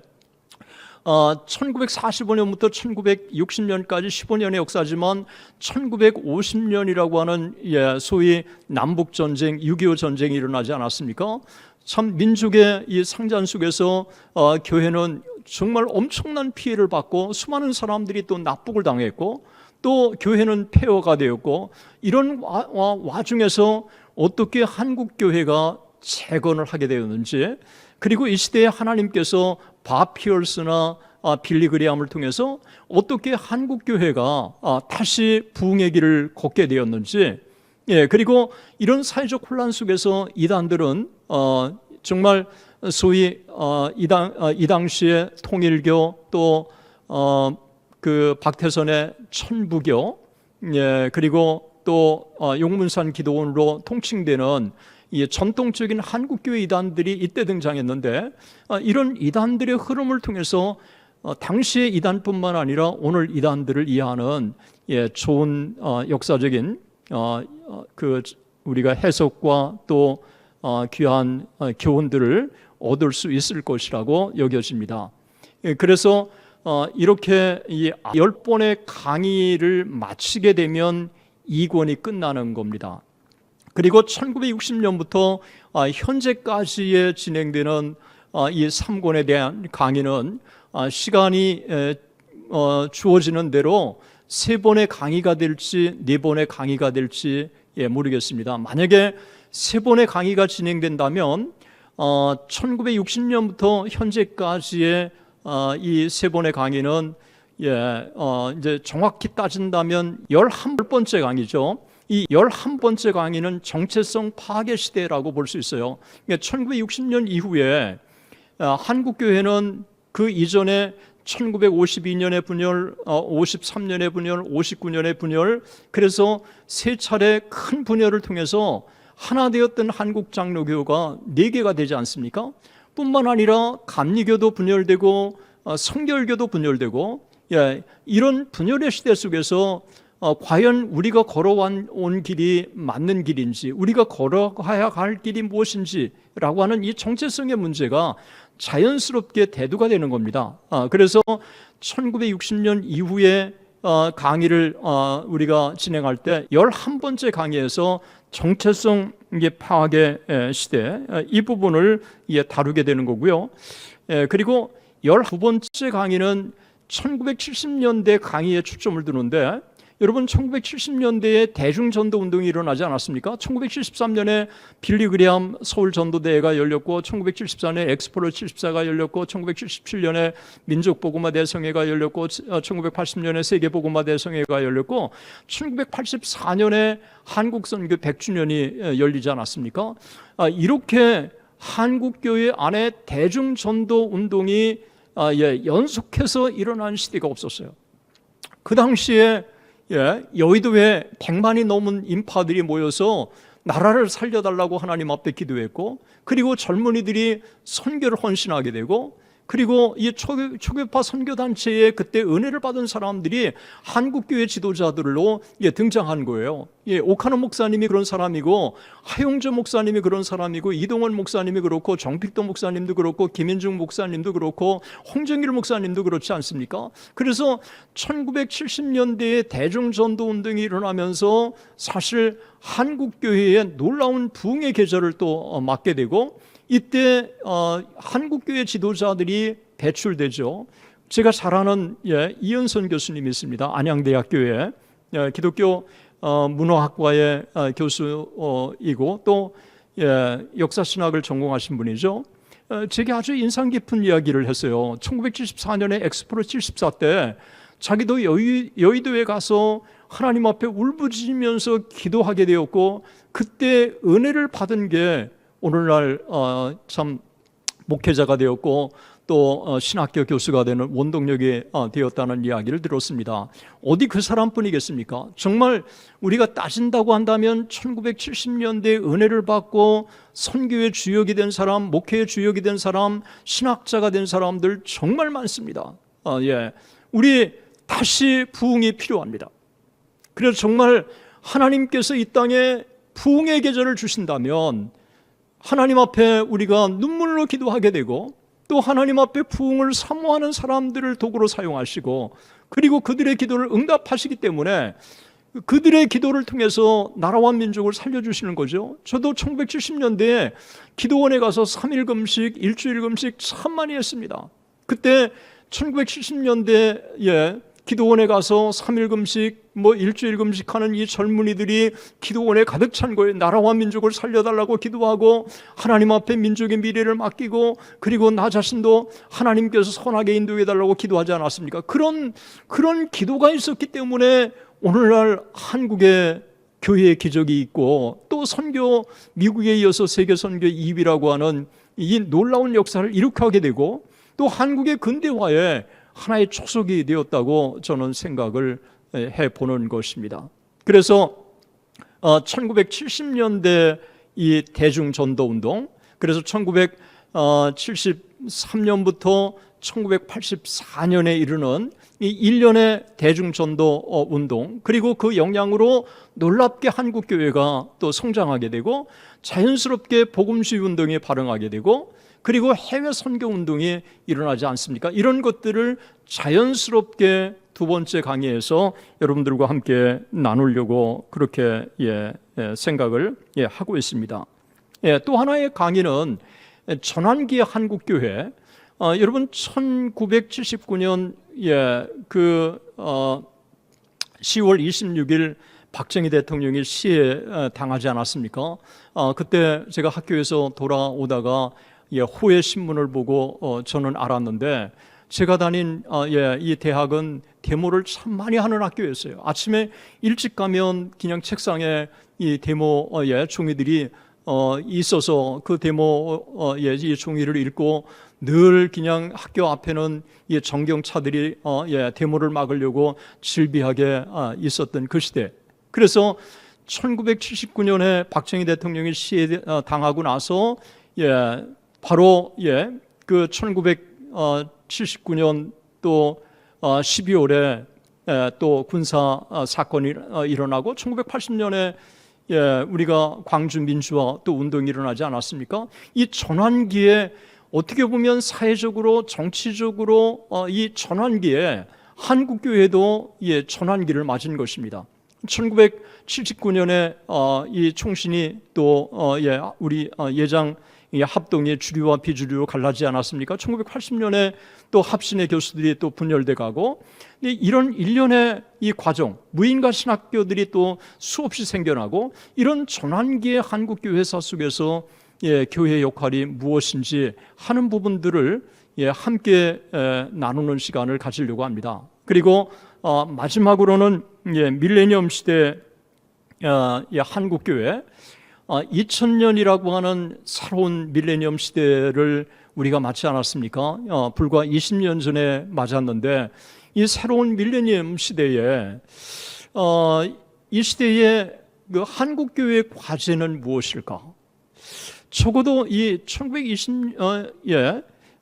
1945년부터 1960년까지 15년의 역사지만 1950년이라고 하는 소위 남북전쟁, 6.25 전쟁이 일어나지 않았습니까? 참 민족의 이 상잔 속에서 교회는 정말 엄청난 피해를 받고 수많은 사람들이 또 납북을 당했고, 또 교회는 폐허가 되었고, 이런 와중에서 어떻게 한국교회가 재건을 하게 되었는지, 그리고 이 시대에 하나님께서 밥 피얼스나 빌리 그레함을 통해서 어떻게 한국교회가 다시 부흥의 길을 걷게 되었는지, 그리고 이런 사회적 혼란 속에서 이단들은 정말 소위 이 당시에 통일교, 또 그 박태선의 천부교, 그리고 또 용문산 기도원으로 통칭되는 이 전통적인 한국교회 이단들이 이때 등장했는데, 이런 이단들의 흐름을 통해서 당시의 이단뿐만 아니라 오늘 이단들을 이해하는 좋은 역사적인 그 우리가 해석과 또 귀한 교훈들을 얻을 수 있을 것이라고 여겨집니다. 그래서 이렇게 이 10번의 강의를 마치게 되면 2권이 끝나는 겁니다. 그리고 1960년부터 현재까지의 진행되는 이 3권에 대한 강의는 시간이 주어지는 대로 3번의 강의가 될지 4번의 강의가 될지 모르겠습니다. 만약에 3번의 강의가 진행된다면 1960년부터 현재까지의 이 3번의 강의는 이제 정확히 따진다면 11번째 강의죠. 이 11번째 강의는 정체성 파괴 시대라고 볼 수 있어요. 그러니까 1960년 이후에 한국교회는 그 이전에 1952년의 분열, 53년의 분열, 59년의 분열, 그래서 3차례 큰 분열을 통해서 하나 되었던 한국장로교가 4개가 되지 않습니까? 뿐만 아니라 감리교도 분열되고 성결교도 분열되고, 이런 분열의 시대 속에서 과연 우리가 걸어온 길이 맞는 길인지, 우리가 걸어가야 할 길이 무엇인지라고 하는 이 정체성의 문제가 자연스럽게 대두가 되는 겁니다. 그래서 1960년 이후에 강의를 우리가 진행할 때 11번째 강의에서 정체성 파악의 시대, 이 부분을 다루게 되는 거고요. 그리고 12번째 강의는 1970년대 강의에 초점을 두는데, 여러분 1970년대에 대중전도 운동이 일어나지 않았습니까? 1973년에 빌리 그레함 서울전도대회가 열렸고, 1974년에 엑스포로 74가 열렸고, 1977년에 민족복음화 대성회가 열렸고, 1980년에 세계복음화 대성회가 열렸고, 1984년에 한국선교 100주년이 열리지 않았습니까? 이렇게 한국교회 안에 대중전도 운동이 연속해서 일어난 시대가 없었어요. 그 당시에 여의도에 100만이 넘은 인파들이 모여서 나라를 살려달라고 하나님 앞에 기도했고, 그리고 젊은이들이 선교를 헌신하게 되고, 그리고 이 초교파 선교단체에 그때 은혜를 받은 사람들이 한국교회 지도자들로 등장한 거예요. 오카노 목사님이 그런 사람이고, 하용조 목사님이 그런 사람이고, 이동원 목사님이 그렇고, 정필도 목사님도 그렇고, 김인중 목사님도 그렇고, 홍정일 목사님도 그렇지 않습니까? 그래서 1970년대에 대중전도 운동이 일어나면서 사실 한국교회의 놀라운 부흥의 계절을 또 맞게 되고, 이때 한국교회 지도자들이 배출되죠. 제가 잘 아는 이은선 교수님이 있습니다. 안양대학교에 기독교 문화학과의 교수이고 또 역사신학을 전공하신 분이죠. 제게 아주 인상 깊은 이야기를 했어요. 1974년에 엑스포로 74 때 자기도 여의도에 가서 하나님 앞에 울부짖으면서 기도하게 되었고, 그때 은혜를 받은 게 오늘날 참 목회자가 되었고 또 신학교 교수가 되는 원동력이 되었다는 이야기를 들었습니다. 어디 그 사람뿐이겠습니까? 정말 우리가 따진다고 한다면 1970년대에 은혜를 받고 선교의 주역이 된 사람, 목회의 주역이 된 사람, 신학자가 된 사람들 정말 많습니다. 우리 다시 부흥이 필요합니다. 그래서 정말 하나님께서 이 땅에 부흥의 계절을 주신다면 하나님 앞에 우리가 눈물로 기도하게 되고, 또 하나님 앞에 부흥을 사모하는 사람들을 도구로 사용하시고, 그리고 그들의 기도를 응답하시기 때문에 그들의 기도를 통해서 나라와 민족을 살려주시는 거죠. 저도 1970년대에 기도원에 가서 3일 금식, 일주일 금식 참 많이 했습니다. 그때 1970년대에 기도원에 가서 3일 금식, 일주일 금식하는 이 젊은이들이 기도원에 가득 찬 거예요. 나라와 민족을 살려달라고 기도하고, 하나님 앞에 민족의 미래를 맡기고, 그리고 나 자신도 하나님께서 선하게 인도해달라고 기도하지 않았습니까? 그런 기도가 있었기 때문에 오늘날 한국의 교회의 기적이 있고, 또 선교, 미국에 이어서 세계 선교 2위라고 하는 이 놀라운 역사를 일으키게 되고, 또 한국의 근대화에 하나의 초석이 되었다고 저는 생각을 해보는 것입니다. 그래서 1970년대 이 대중전도운동, 그래서 1973년부터 1984년에 이르는 이 1년의 대중전도 운동, 그리고 그 영향으로 놀랍게 한국교회가 또 성장하게 되고, 자연스럽게 복음주의 운동에 발응하게 되고, 그리고 해외 선교 운동이 일어나지 않습니까? 이런 것들을 자연스럽게 두 번째 강의에서 여러분들과 함께 나누려고 그렇게 생각을 하고 있습니다. 또 하나의 강의는 전환기의 한국교회. 여러분 1979년 10월 26일 박정희 대통령이 시해 당하지 않았습니까? 그때 제가 학교에서 돌아오다가 호해 신문을 보고 저는 알았는데, 제가 다닌 이 대학은 데모를 참 많이 하는 학교였어요. 아침에 일찍 가면 그냥 책상에 이 데모 종이들이 있어서 그 데모 이 종이를 읽고, 늘 그냥 학교 앞에는 이 정경차들이 데모를 막으려고 질비하게 있었던 그 시대. 그래서 1979년에 박정희 대통령이 시해 당하고 나서 바로 그 1979년 또 12월에 또 군사 사건이 일어나고 1980년에 우리가 광주 민주화 또 운동이 일어나지 않았습니까? 이 전환기에 어떻게 보면 사회적으로 정치적으로 이 전환기에 한국교회도 전환기를 맞은 것입니다. 1979년에 이 총신이 또 우리 예장 합동의 주류와 비주류로 갈라지지 않았습니까? 1980년에 또 합신의 교수들이 또 분열돼 가고, 이런 일련의 이 과정, 무인가 신학교들이 또 수없이 생겨나고, 이런 전환기의 한국교회사 속에서 교회의 역할이 무엇인지 하는 부분들을 함께 나누는 시간을 가지려고 합니다. 그리고 마지막으로는 밀레니엄 시대 한국교회, 2000년이라고 하는 새로운 밀레니엄 시대를 우리가 맞지 않았습니까? 불과 20년 전에 맞았는데, 이 새로운 밀레니엄 시대에 이 시대의 그 한국교회의 과제는 무엇일까? 적어도 이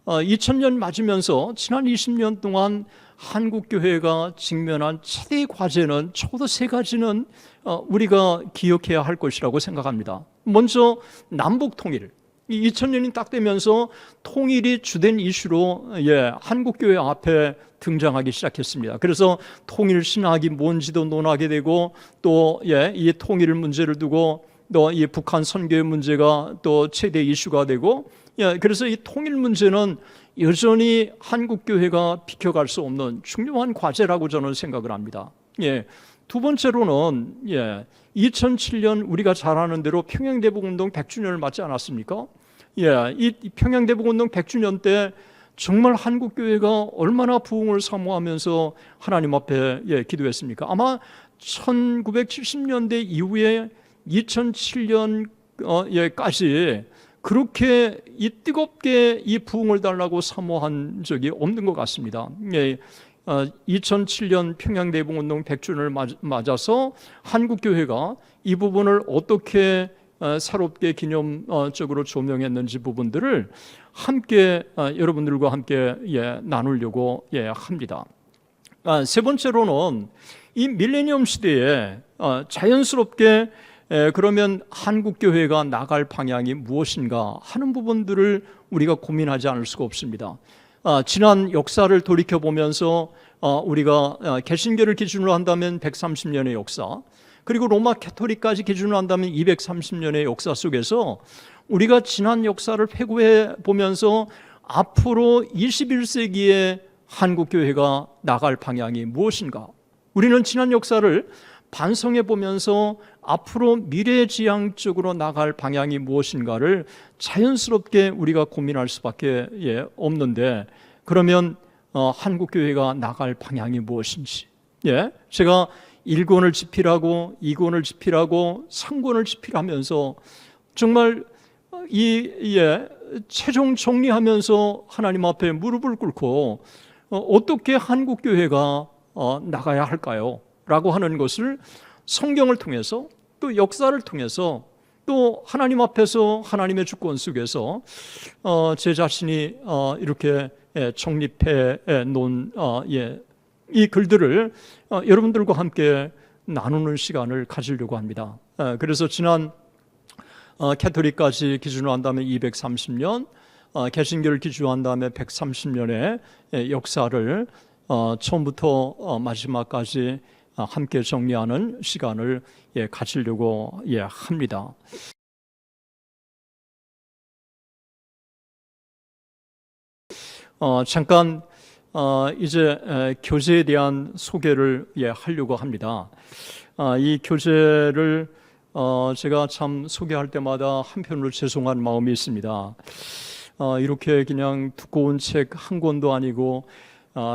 2000년 맞으면서 지난 20년 동안 한국교회가 직면한 최대의 과제는 적어도 세 가지는 우리가 기억해야 할 것이라고 생각합니다. 먼저 남북 통일. 2000년이 딱 되면서 통일이 주된 이슈로 한국교회 앞에 등장하기 시작했습니다. 그래서 통일 신학이 뭔지도 논하게 되고, 또 이 통일 문제를 두고 또 이 북한 선교의 문제가 또 최대 이슈가 되고, 그래서 이 통일 문제는 여전히 한국교회가 비켜갈 수 없는 중요한 과제라고 저는 생각을 합니다. 두 번째로는 2007년 우리가 잘 아는 대로 평양대북운동 100주년을 맞지 않았습니까? 이 평양대북운동 100주년 때 정말 한국교회가 얼마나 부흥을 사모하면서 하나님 앞에 기도했습니까? 아마 1970년대 이후에 2007년까지 그렇게 이 뜨겁게 이 부흥을 달라고 사모한 적이 없는 것 같습니다. 2007년 평양대북운동 100주년을 맞아서 한국교회가 이 부분을 어떻게 새롭게 기념적으로 조명했는지 부분들을 함께 여러분들과 함께 나누려고 합니다. 세 번째로는 이 밀레니엄 시대에 자연스럽게 그러면 한국교회가 나갈 방향이 무엇인가 하는 부분들을 우리가 고민하지 않을 수가 없습니다. 지난 역사를 돌이켜보면서 우리가 개신교를 기준으로 한다면 130년의 역사, 그리고 로마 캐토릭까지 기준으로 한다면 230년의 역사 속에서 우리가 지난 역사를 회고해 보면서 앞으로 21세기에 한국교회가 나갈 방향이 무엇인가? 우리는 지난 역사를 반성해 보면서 앞으로 미래지향적으로 나갈 방향이 무엇인가를 자연스럽게 우리가 고민할 수밖에 없는데, 그러면 한국교회가 나갈 방향이 무엇인지, 제가 1권을 집필하고 2권을 집필하고 3권을 집필하면서 정말 최종 정리하면서 하나님 앞에 무릎을 꿇고 어떻게 한국교회가 나가야 할까요? 라고 하는 것을 성경을 통해서, 또 역사를 통해서, 또 하나님 앞에서 하나님의 주권 속에서 제 자신이 이렇게 정립해 놓은 이 글들을 여러분들과 함께 나누는 시간을 가지려고 합니다. 그래서 지난 캐토릭까지 기준으로 한다면 230년, 개신교를 기준으로 한다면 130년의 역사를 처음부터 마지막까지 함께 정리하는 시간을 가지려고 합니다. 잠깐 이제 교재에 대한 소개를 하려고 합니다. 이 교재를 제가 참 소개할 때마다 한편으로 죄송한 마음이 있습니다. 이렇게 그냥 두꺼운 책 한 권도 아니고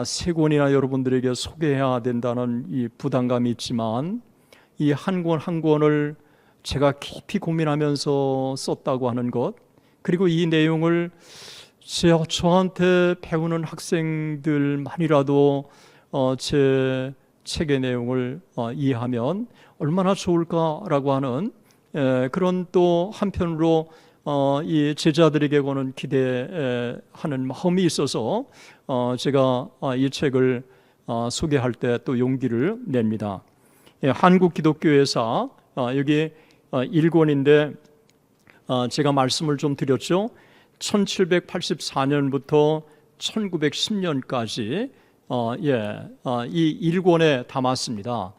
세 권이나 여러분들에게 소개해야 된다는 이 부담감이 있지만, 이 한 권 한 권을 제가 깊이 고민하면서 썼다고 하는 것, 그리고 이 내용을 저한테 배우는 학생들만이라도 제 책의 내용을 이해하면 얼마나 좋을까라고 하는 그런, 또 한편으로 이 제자들에게는 기대하는 마음이 있어서 제가 이 책을 소개할 때 또 용기를 냅니다. 한국기독교회사, 여기 1권인데 제가 말씀을 좀 드렸죠. 1784년부터 1910년까지 이 1권에 담았습니다.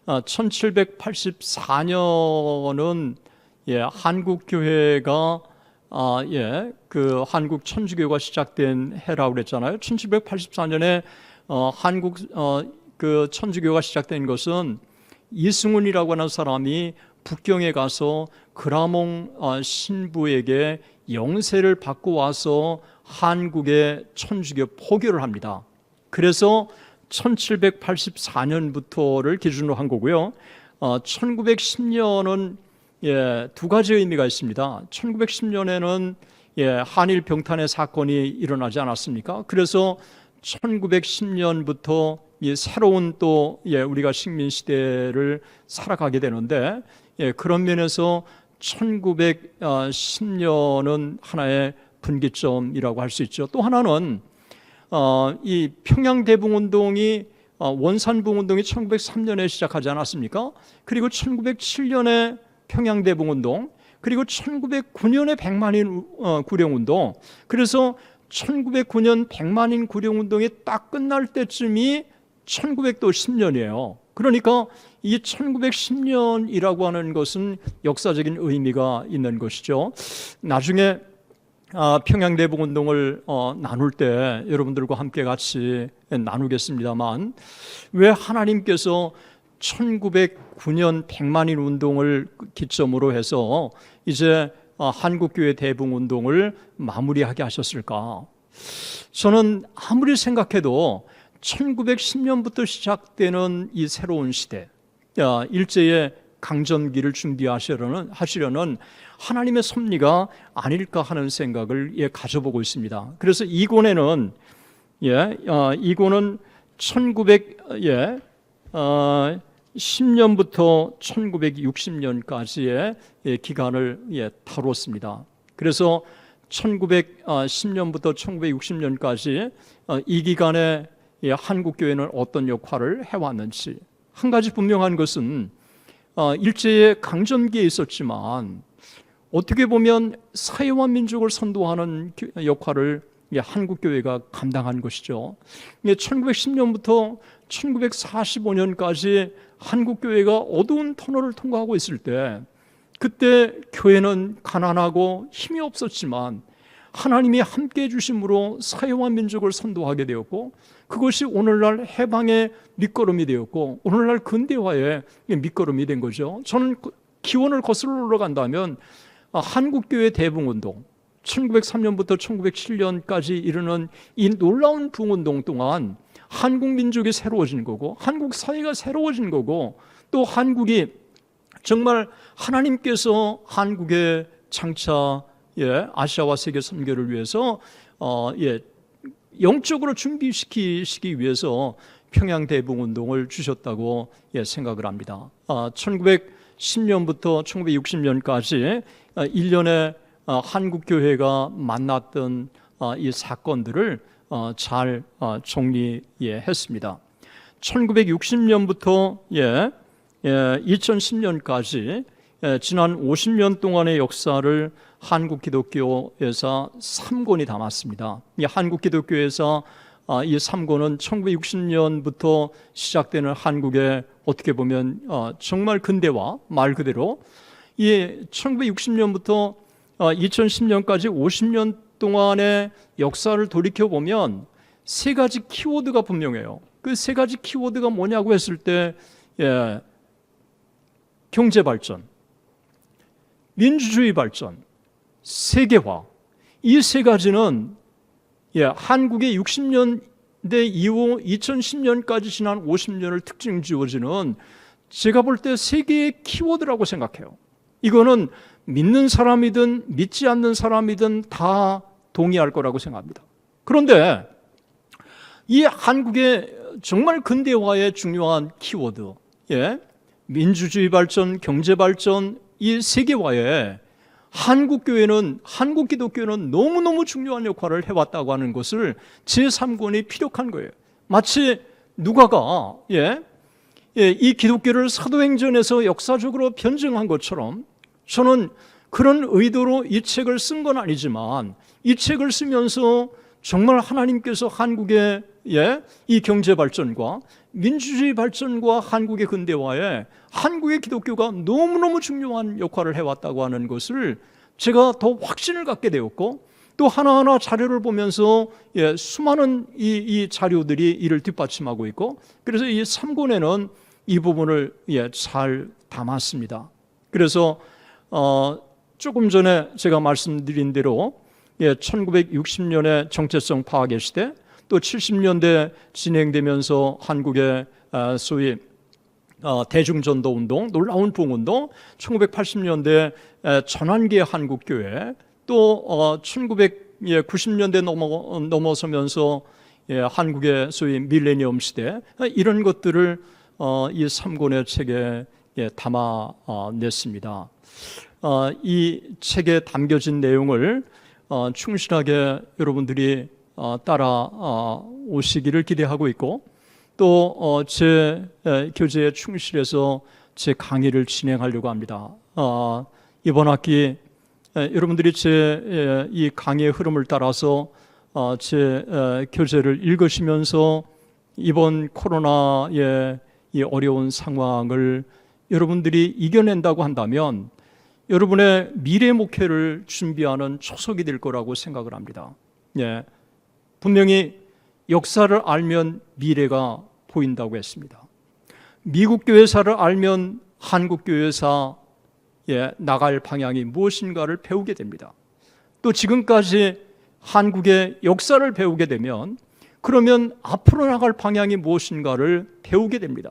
1784년은 한국교회가 그 한국 천주교가 시작된 해라고 그랬잖아요. 1784년에 한국 그 천주교가 시작된 것은 이승훈이라고 하는 사람이 북경에 가서 그라몽 신부에게 영세를 받고 와서 한국의 천주교 포교를 합니다. 그래서 1784년부터를 기준으로 한 거고요. 1910년은 두 가지 의미가 있습니다. 1910년에는 한일 병탄의 사건이 일어나지 않았습니까? 그래서 1910년부터 이 새로운 또 우리가 식민 시대를 살아가게 되는데, 그런 면에서 1910년은 하나의 분기점이라고 할 수 있죠. 또 하나는 이 평양대붕운동이 원산붕운동이 1903년에 시작하지 않았습니까? 그리고 1907년에 평양대붕운동, 그리고 1909년에 백만인 구령운동. 그래서 1909년 백만인 구령운동이 딱 끝날 때쯤이 1910년이에요. 그러니까 이 1910년이라고 하는 것은 역사적인 의미가 있는 것이죠. 나중에 평양대붕운동을 나눌 때 여러분들과 함께 같이 나누겠습니다만, 왜 하나님께서 1909년 백만인 운동을 기점으로 해서 이제 한국교회 대붕운동을 마무리하게 하셨을까? 저는 아무리 생각해도 1910년부터 시작되는 이 새로운 시대, 일제의 강점기를 준비하시려는 하나님의 섭리가 아닐까 하는 생각을 가져보고 있습니다. 그래서 이 권에는 이권은 1910년부터 1960년까지의 기간을 다뤘습니다. 그래서 1910년부터 1960년까지 이 기간에 한국교회는 어떤 역할을 해왔는지, 한 가지 분명한 것은 일제의 강점기에 있었지만 어떻게 보면 사회와 민족을 선도하는 역할을 한국교회가 감당한 것이죠. 1910년부터 1945년까지 한국교회가 어두운 터널을 통과하고 있을 때, 그때 교회는 가난하고 힘이 없었지만 하나님이 함께해 주심으로 사회와 민족을 선도하게 되었고, 그것이 오늘날 해방의 밑거름이 되었고 오늘날 근대화의 밑거름이 된 거죠. 저는 기원을 거슬러 올라간다면 한국교회 대붕운동, 1903년부터 1907년까지 이르는 이 놀라운 붕운동 동안 한국 민족이 새로워진 거고, 한국 사회가 새로워진 거고, 또 한국이 정말 하나님께서 한국의 장차 아시아와 세계 선교를 위해서 영적으로 준비시키기 위해서 평양 대붕운동을 주셨다고 생각을 합니다. 1910년부터 1960년까지 1년에 한국교회가 만났던 이 사건들을 잘 정리했습니다. 1960년부터 2010년까지 지난 50년 동안의 역사를 한국기독교회사 3권이 담았습니다. 이 한국기독교회사 이 3권은 1960년부터 시작되는 한국의 어떻게 보면 정말 근대화, 말 그대로 이 1960년부터 2010년까지 50년 동안의 역사를 돌이켜보면 세 가지 키워드가 분명해요. 그 세 가지 키워드가 뭐냐고 했을 때 경제발전, 민주주의 발전, 세계화, 이 세 가지는 한국의 60년대 이후 2010년까지 지난 50년을 특징 지어지는 제가 볼 때 세 개의 키워드라고 생각해요. 이거는 믿는 사람이든 믿지 않는 사람이든 다 동의할 거라고 생각합니다. 그런데 이 한국의 정말 근대화의 중요한 키워드, 민주주의 발전, 경제 발전, 이 세계화에 한국 기독교회는 너무너무 중요한 역할을 해왔다고 하는 것을 제3권이 피력한 거예요. 마치 누가가 이 기독교를 사도행전에서 역사적으로 변증한 것처럼 저는 그런 의도로 이 책을 쓴 건 아니지만 이 책을 쓰면서 정말 하나님께서 한국의 이 경제 발전과 민주주의 발전과 한국의 근대화에 한국의 기독교가 너무너무 중요한 역할을 해왔다고 하는 것을 제가 더 확신을 갖게 되었고, 또 하나하나 자료를 보면서 수많은 이 자료들이 이를 뒷받침하고 있고, 그래서 이 3권에는 이 부분을 잘 담았습니다. 그래서 조금 전에 제가 말씀드린 대로 1960년에 정체성 파악의 시대, 또 70년대 진행되면서 한국의 소위 대중전도 운동, 놀라운 부흥운동, 1980년대 전환기의 한국교회, 또 1990년대 넘어서면서 한국의 소위 밀레니엄 시대, 이런 것들을 이 3권의 책에 담아냈습니다. 이 책에 담겨진 내용을 충실하게 여러분들이 따라 오시기를 기대하고 있고, 또 제 교재에 충실해서 제 강의를 진행하려고 합니다. 이번 학기 여러분들이 제 이 강의의 흐름을 따라서 제 교재를 읽으시면서 이번 코로나의 이 어려운 상황을 여러분들이 이겨낸다고 한다면 여러분의 미래 목회를 준비하는 초석이 될 거라고 생각을 합니다. 분명히 역사를 알면 미래가 보인다고 했습니다. 미국 교회사를 알면 한국 교회사에 나갈 방향이 무엇인가를 배우게 됩니다. 또 지금까지 한국의 역사를 배우게 되면 그러면 앞으로 나갈 방향이 무엇인가를 배우게 됩니다.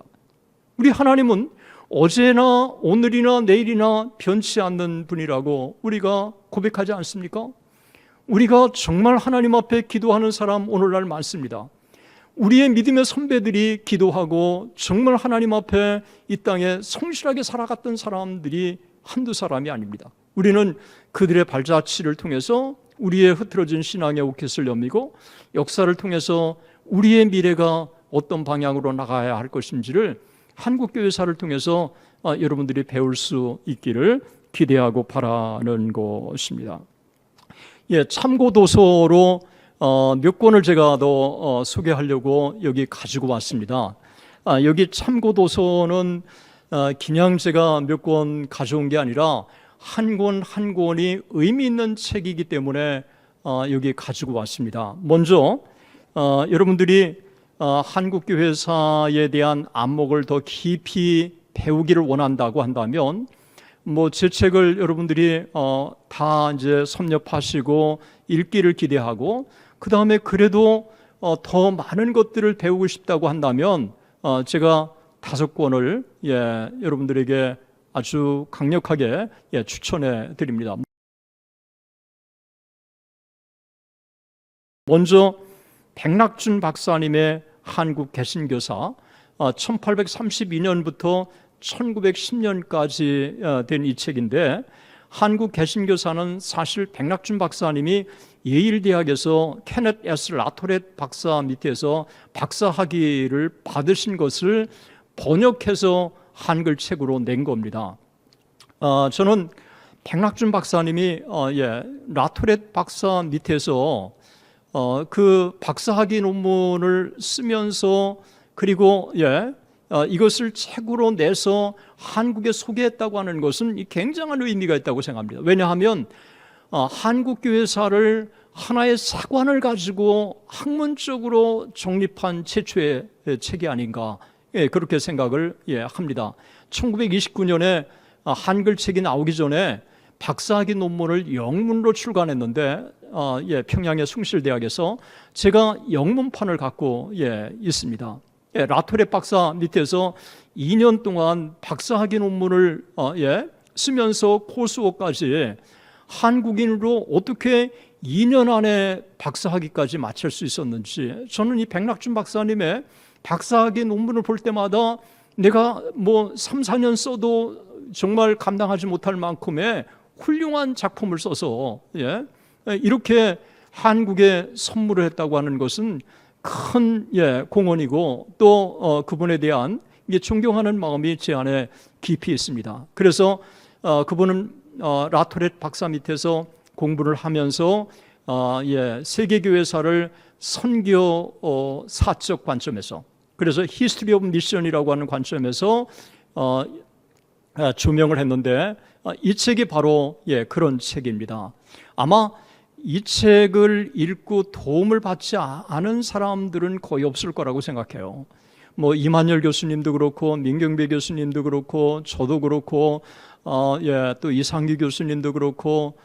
우리 하나님은 어제나 오늘이나 내일이나 변치 않는 분이라고 우리가 고백하지 않습니까? 우리가 정말 하나님 앞에 기도하는 사람 오늘날 많습니다. 우리의 믿음의 선배들이 기도하고 정말 하나님 앞에 이 땅에 성실하게 살아갔던 사람들이 한두 사람이 아닙니다. 우리는 그들의 발자취를 통해서 우리의 흐트러진 신앙의 오켓을 여미고 역사를 통해서 우리의 미래가 어떤 방향으로 나가야 할 것인지를 한국교회사를 통해서 여러분들이 배울 수 있기를 기대하고 바라는 것입니다. 참고 도서로 몇 권을 제가 더 소개하려고 여기 가지고 왔습니다. 여기 참고 도서는 그냥 제가 몇 권 가져온 게 아니라 한 권 한 권이 의미 있는 책이기 때문에 여기 가지고 왔습니다. 먼저 여러분들이 한국교회사에 대한 안목을 더 깊이 배우기를 원한다고 한다면 제 책을 여러분들이 다 이제 섭렵하시고 읽기를 기대하고, 그 다음에 그래도 더 많은 것들을 배우고 싶다고 한다면 제가 5권을 여러분들에게 아주 강력하게 추천해 드립니다. 먼저 백낙준 박사님의 한국 개신교사, 1832년부터 1910년까지 된 이 책인데, 한국 개신교사는 사실 백낙준 박사님이 예일대학에서 케넷 S. 라토렛 박사 밑에서 박사학위를 받으신 것을 번역해서 한글 책으로 낸 겁니다. 저는 백낙준 박사님이 라토렛 박사 밑에서 그 박사학위 논문을 쓰면서 그리고 이것을 책으로 내서 한국에 소개했다고 하는 것은 굉장한 의미가 있다고 생각합니다. 왜냐하면 한국교회사를 하나의 사관을 가지고 학문적으로 정립한 최초의 책이 아닌가, 그렇게 생각을 합니다. 1929년에 한글책이 나오기 전에 박사학위 논문을 영문으로 출간했는데 평양의 숭실대학에서 제가 영문판을 갖고 있습니다. 라토레 박사 밑에서 2년 동안 박사학위 논문을 쓰면서 코스워까지 한국인으로 어떻게 2년 안에 박사학위까지 마칠 수 있었는지, 저는 이 백낙준 박사님의 박사학위 논문을 볼 때마다 내가 3, 4년 써도 정말 감당하지 못할 만큼의 훌륭한 작품을 써서 이렇게 한국에 선물을 했다고 하는 것은 큰 공헌이고, 또 그분에 대한 존경하는 마음이 제 안에 깊이 있습니다. 그래서 그분은 라토렛 박사 밑에서 공부를 하면서 세계교회사를 선교 사적 관점에서, 그래서 히스토리 오브 미션이라고 하는 관점에서 조명을 했는데, 이 책이 바로 그런 책입니다. 아마 이 책을 읽고 도움을 받지 않은 사람들은 거의 없을 거라고 생각해요. 이만열 교수님도 그렇고, 민경배 교수님도 그렇고, 저도 그렇고, 또 이상규 교수님도 그렇고,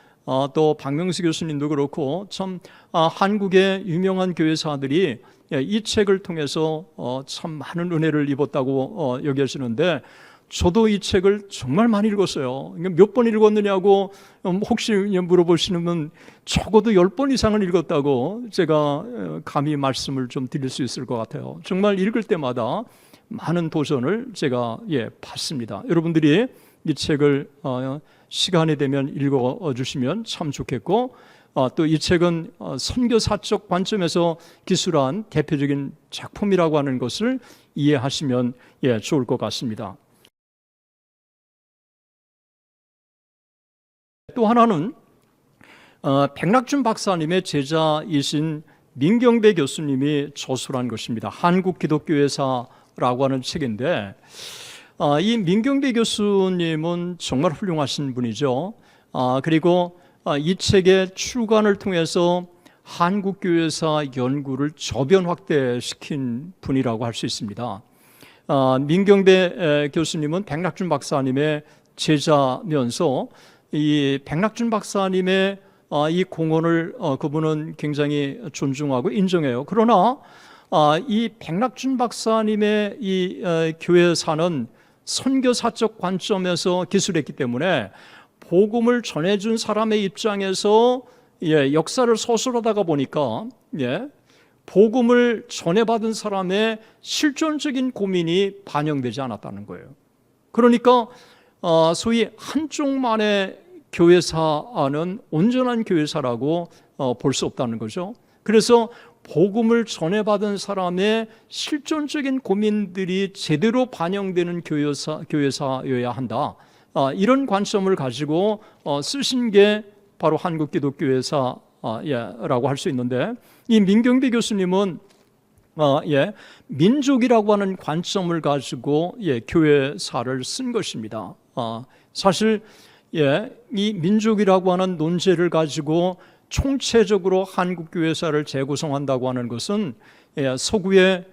또 박명수 교수님도 그렇고, 참 한국의 유명한 교회사들이 이 책을 통해서 참 많은 은혜를 입었다고 여겨지는데, 저도 이 책을 정말 많이 읽었어요. 몇 번 읽었느냐고 혹시 물어보시면 적어도 10번 이상은 읽었다고 제가 감히 말씀을 좀 드릴 수 있을 것 같아요. 정말 읽을 때마다 많은 도전을 제가 받습니다. 여러분들이 이 책을 시간이 되면 읽어주시면 참 좋겠고, 또 이 책은 선교사적 관점에서 기술한 대표적인 작품이라고 하는 것을 이해하시면 좋을 것 같습니다. 또 하나는 백낙준 박사님의 제자이신 민경배 교수님이 저술한 것입니다. 한국기독교회사라고 하는 책인데, 이 민경배 교수님은 정말 훌륭하신 분이죠. 그리고 이 책의 출간을 통해서 한국교회사 연구를 저변 확대시킨 분이라고 할 수 있습니다. 민경배 교수님은 백낙준 박사님의 제자면서 이 백낙준 박사님의 이 공헌을 그분은 굉장히 존중하고 인정해요. 그러나 이 백낙준 박사님의 이 교회사는 선교사적 관점에서 기술했기 때문에 복음을 전해준 사람의 입장에서 역사를 서술하다가 보니까 복음을 전해받은 사람의 실존적인 고민이 반영되지 않았다는 거예요. 그러니까 소위 한쪽만의 교회사는 온전한 교회사라고 볼 수 없다는 거죠. 그래서 복음을 전해받은 사람의 실존적인 고민들이 제대로 반영되는 교회사여야 한다. 이런 관점을 가지고 쓰신 게 바로 한국기독교회사라고 할 수 있는데, 이 민경배 교수님은 민족이라고 하는 관점을 가지고 교회사를 쓴 것입니다. 사실 이 민족이라고 하는 논제를 가지고 총체적으로 한국교회사를 재구성한다고 하는 것은 서구의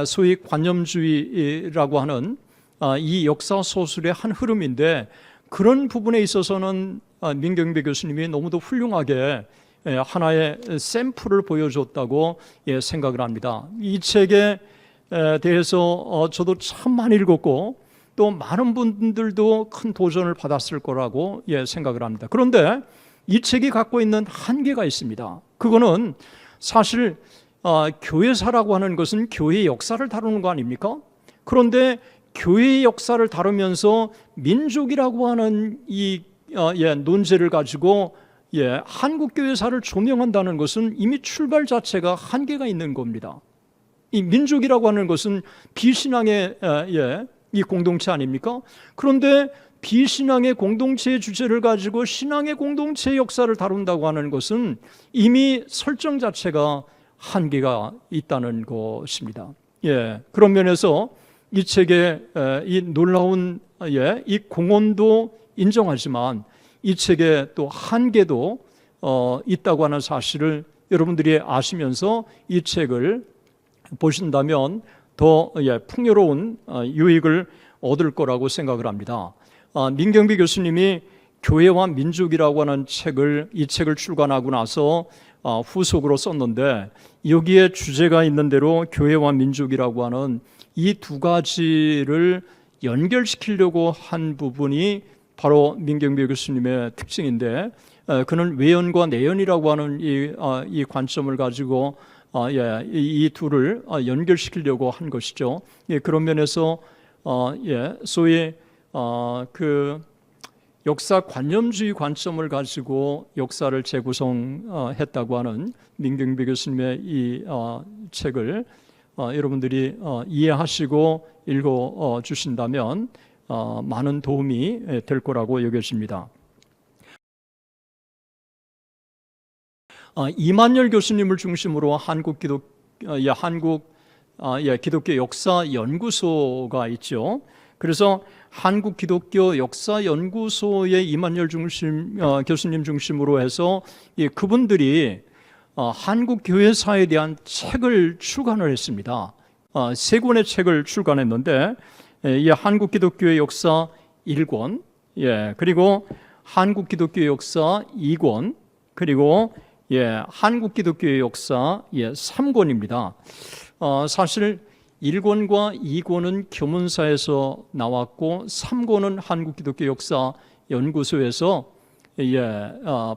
소위 관념주의라고 하는 이 역사 소설의 한 흐름인데, 그런 부분에 있어서는 민경배 교수님이 너무도 훌륭하게 하나의 샘플을 보여줬다고 생각을 합니다. 이 책에 대해서 저도 참 많이 읽었고, 또 많은 분들도 큰 도전을 받았을 거라고 생각을 합니다. 그런데 이 책이 갖고 있는 한계가 있습니다. 그거는 사실 교회사라고 하는 것은 교회의 역사를 다루는 거 아닙니까? 그런데 교회의 역사를 다루면서 민족이라고 하는 이 논제를 가지고 한국교회사를 조명한다는 것은 이미 출발 자체가 한계가 있는 겁니다. 이 민족이라고 하는 것은 비신앙의 이 공동체 아닙니까? 그런데 비신앙의 공동체의 주제를 가지고 신앙의 공동체의 역사를 다룬다고 하는 것은 이미 설정 자체가 한계가 있다는 것입니다. 그런 면에서 이 책의 이 놀라운 이 공헌도 인정하지만 이 책에 또 한계도 있다고 하는 사실을 여러분들이 아시면서 이 책을 보신다면 더 풍요로운 유익을 얻을 거라고 생각을 합니다. 민경비 교수님이 교회와 민족이라고 하는 이 책을 출간하고 나서 후속으로 썼는데 여기에 주제가 있는 대로 교회와 민족이라고 하는 이 두 가지를 연결시키려고 한 부분이 바로 민경비 교수님의 특징인데 그는 외연과 내연이라고 하는 이 관점을 가지고 이 둘을 연결시키려고 한 것이죠. 그런 면에서 소위 그 역사 관념주의 관점을 가지고 역사를 재구성했다고 하는 민경비 교수님의 이 책을 여러분들이 이해하시고 읽어 주신다면 많은 도움이 될 거라고 여겨집니다. 이만열 교수님을 중심으로 한국 기독교 역사 연구소가 있죠. 그래서 한국 기독교 역사 연구소의 이만열 교수님 중심으로 해서 그분들이 한국 교회사에 대한 책을 출간을 했습니다. 3권의 책을 출간했는데 이 한국 기독교의 역사 1권, 그리고 한국 기독교의 역사 2권, 그리고 한국 기독교의 역사 3권입니다. 사실 1권과 2권은 교문사에서 나왔고 3권은 한국 기독교 역사 연구소에서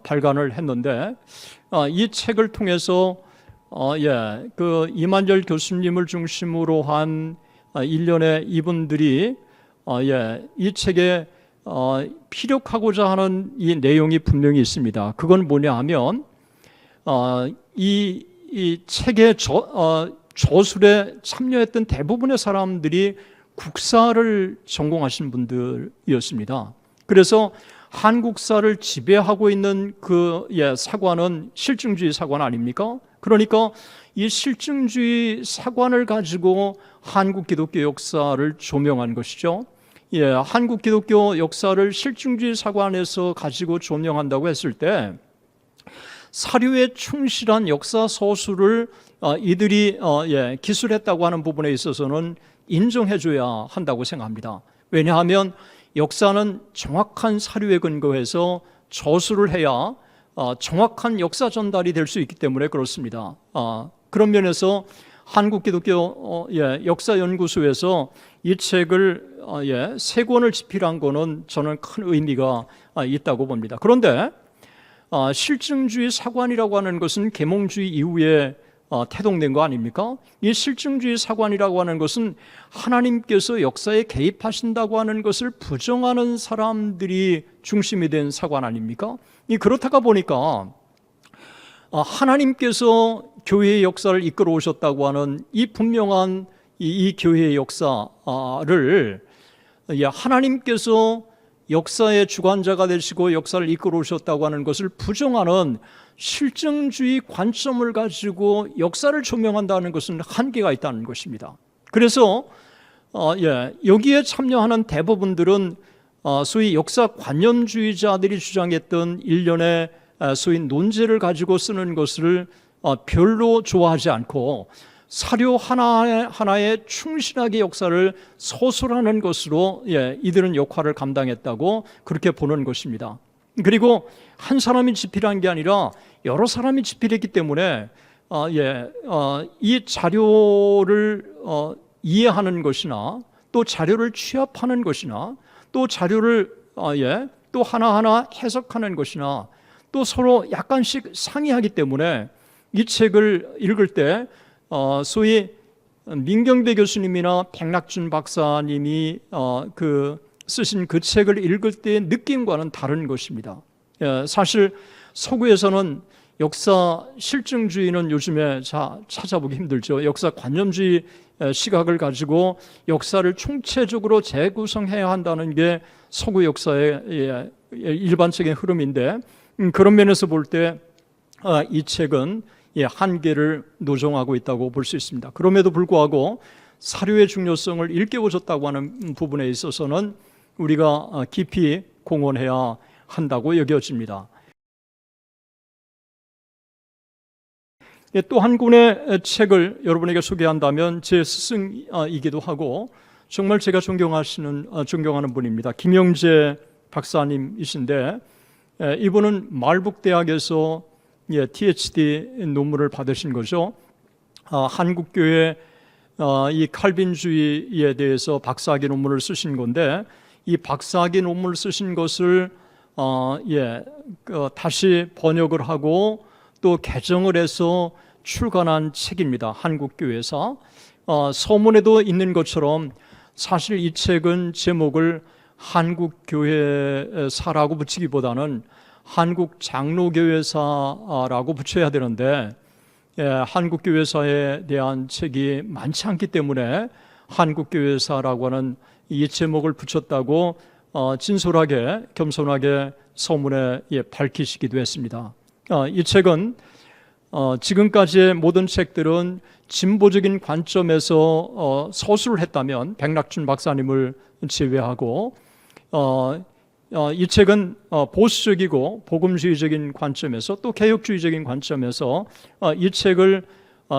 발간을 했는데 이 책을 통해서 그 이만열 교수님을 중심으로 한 일련의 이분들이 이 책에 피력하고자 하는 이 내용이 분명히 있습니다. 그건 뭐냐 하면 이 책의 저술에 참여했던 대부분의 사람들이 국사를 전공하신 분들이었습니다. 그래서 한국사를 지배하고 있는 그 사관은 실증주의 사관 아닙니까? 그러니까 이 실증주의 사관을 가지고 한국 기독교 역사를 조명한 것이죠. 한국 기독교 역사를 실증주의 사관에서 가지고 조명한다고 했을 때 사료에 충실한 역사 서술을 이들이 기술했다고 하는 부분에 있어서는 인정해줘야 한다고 생각합니다. 왜냐하면 역사는 정확한 사료에 근거해서 저술을 해야 정확한 역사 전달이 될 수 있기 때문에 그렇습니다. 그런 면에서 한국 기독교 역사연구소에서 이 책을 3권을 집필한 거는 저는 큰 의미가 있다고 봅니다. 그런데 실증주의 사관이라고 하는 것은 계몽주의 이후에 태동된 거 아닙니까? 이 실증주의 사관이라고 하는 것은 하나님께서 역사에 개입하신다고 하는 것을 부정하는 사람들이 중심이 된 사관 아닙니까? 그렇다가 보니까 하나님께서 교회의 역사를 이끌어 오셨다고 하는 이 분명한 이 교회의 역사를 하나님께서 역사의 주관자가 되시고 역사를 이끌어 오셨다고 하는 것을 부정하는 실증주의 관점을 가지고 역사를 조명한다는 것은 한계가 있다는 것입니다. 그래서 여기에 참여하는 대부분들은 소위 역사 관념주의자들이 주장했던 일련의 소위 논제를 가지고 쓰는 것을 별로 좋아하지 않고 사료 하나에 충실하게 역사를 서술하는 것으로 이들은 역할을 감당했다고 그렇게 보는 것입니다. 그리고 한 사람이 집필한 게 아니라 여러 사람이 집필했기 때문에 이 자료를 이해하는 것이나 또 자료를 취합하는 것이나 또 자료를 또 하나하나 해석하는 것이나 또 서로 약간씩 상의하기 때문에 이 책을 읽을 때 소위 민경배 교수님이나 백낙준 박사님이 쓰신 그 책을 읽을 때의 느낌과는 다른 것입니다. 사실 서구에서는 역사 실증주의는 요즘에 찾아보기 힘들죠. 역사 관념주의 시각을 가지고 역사를 총체적으로 재구성해야 한다는 게 서구 역사의 일반적인 흐름인데, 그런 면에서 볼 때 이 책은 한계를 노정하고 있다고 볼 수 있습니다. 그럼에도 불구하고 사료의 중요성을 일깨워줬다고 하는 부분에 있어서는 우리가 깊이 공헌해야 한다고 여겨집니다. 또 한 권의 책을 여러분에게 소개한다면 제 스승이기도 하고 정말 제가 존경하는 분입니다. 김영재 박사님이신데, 이분은 말북대학에서 THD 논문을 받으신 거죠. 한국교회 이 칼빈주의에 대해서 박사학위 논문을 쓰신 건데, 이 박사학위 논문을 쓰신 것을 다시 번역을 하고 또 개정을 해서 출간한 책입니다. 한국교회사. 서문에도 있는 것처럼 사실 이 책은 제목을 한국교회사라고 붙이기보다는 한국장로교회사라고 붙여야 되는데, 한국교회사에 대한 책이 많지 않기 때문에 한국교회사라고 하는 이 제목을 붙였다고 진솔하게 겸손하게 서문에 밝히시기도 했습니다. 이 책은 지금까지의 모든 책들은 진보적인 관점에서 서술을 했다면, 백낙준 박사님을 제외하고 이 책은 보수적이고 복음주의적인 관점에서 또 개혁주의적인 관점에서 이 책을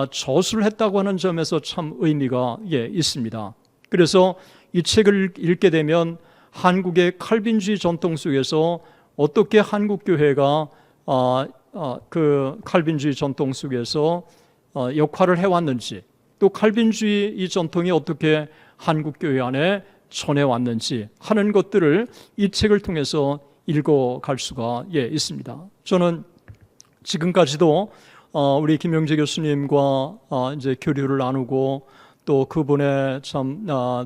저술을 했다고 하는 점에서 참 의미가 있습니다. 그래서 이 책을 읽게 되면 한국의 칼빈주의 전통 속에서 어떻게 한국교회가 그 칼빈주의 전통 속에서 역할을 해왔는지, 또 칼빈주의 이 전통이 어떻게 한국교회 안에 전해왔는지 하는 것들을 이 책을 통해서 읽어갈 수가 있습니다. 저는 지금까지도 우리 김영재 교수님과 이제 교류를 나누고 또 그분의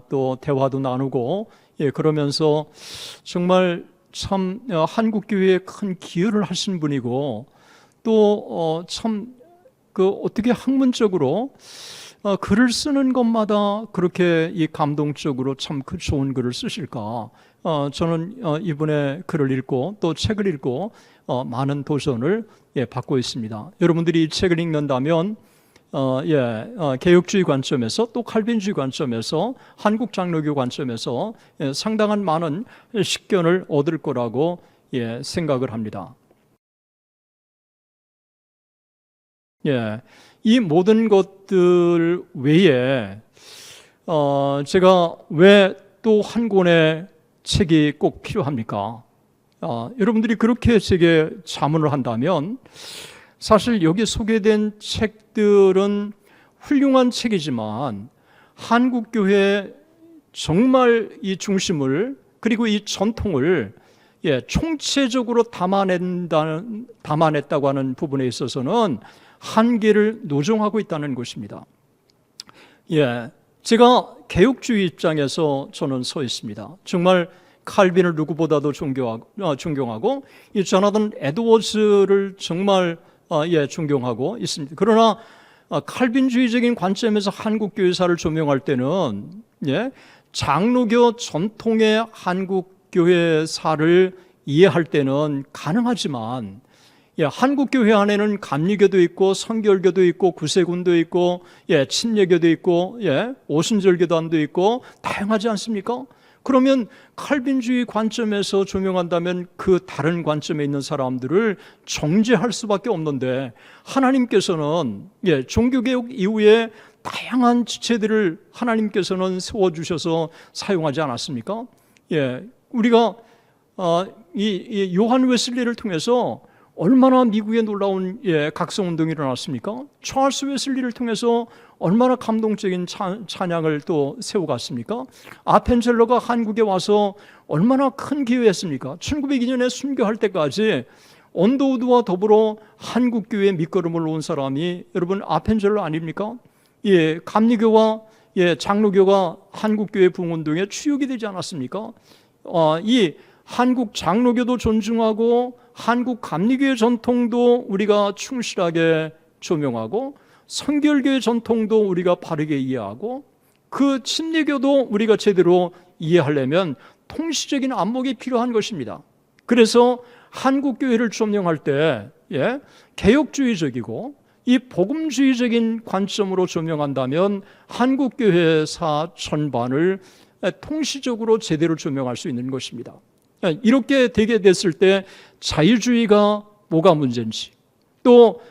또 대화도 나누고 그러면서 정말 참 한국교회에 큰 기여를 하신 분이고, 또 참 그 어떻게 학문적으로 글을 쓰는 것마다 그렇게 이 감동적으로 참 그 좋은 글을 쓰실까? 저는 이분의 글을 읽고 또 책을 읽고 많은 도전을 받고 있습니다. 여러분들이 이 책을 읽는다면 개혁주의 관점에서 또 칼빈주의 관점에서 한국 장로교 관점에서 상당한 많은 식견을 얻을 거라고 생각을 합니다. 이 모든 것들 외에 제가 왜 또 한 권의 책이 꼭 필요합니까? 여러분들이 그렇게 제게 자문을 한다면, 사실 여기 소개된 책들은 훌륭한 책이지만 한국교회 정말 이 중심을, 그리고 이 전통을 총체적으로 담아냈다고 하는 부분에 있어서는 한계를 노정하고 있다는 것입니다. 제가 개혁주의 입장에서 저는 서 있습니다. 정말 칼빈을 누구보다도 존경하고 이 조나단 에드워즈를 정말 존경하고 있습니다. 그러나 칼빈주의적인 관점에서 한국교회사를 조명할 때는 장로교 전통의 한국교회사를 이해할 때는 가능하지만, 한국교회 안에는 감리교도 있고 성결교도 있고 구세군도 있고 침례교도 있고 오순절교단도 있고 다양하지 않습니까? 그러면 칼빈주의 관점에서 조명한다면 그 다른 관점에 있는 사람들을 정죄할 수밖에 없는데, 하나님께서는 종교개혁 이후에 다양한 지체들을 하나님께서는 세워주셔서 사용하지 않았습니까? 우리가 이 요한 웨슬리를 통해서 얼마나 미국에 놀라운 각성운동이 일어났습니까? 찰스 웨슬리를 통해서 얼마나 감동적인 찬양을 또 세워갔습니까? 아펜젤러가 한국에 와서 얼마나 큰 기여했습니까? 1902년에 순교할 때까지 언더우드와 더불어 한국교회의 밑거름을 놓은 사람이 여러분 아펜젤러 아닙니까? 감리교와 장로교가 한국교회 부흥운동의 추역이 되지 않았습니까? 이 한국 장로교도 존중하고 한국 감리교회 전통도 우리가 충실하게 조명하고 성결교회 전통도 우리가 바르게 이해하고 그 침례교도 우리가 제대로 이해하려면 통시적인 안목이 필요한 것입니다. 그래서 한국교회를 조명할 때 개혁주의적이고 이 복음주의적인 관점으로 조명한다면 한국교회사 전반을 통시적으로 제대로 조명할 수 있는 것입니다. 이렇게 되게 됐을 때 자유주의가 뭐가 문제인지, 또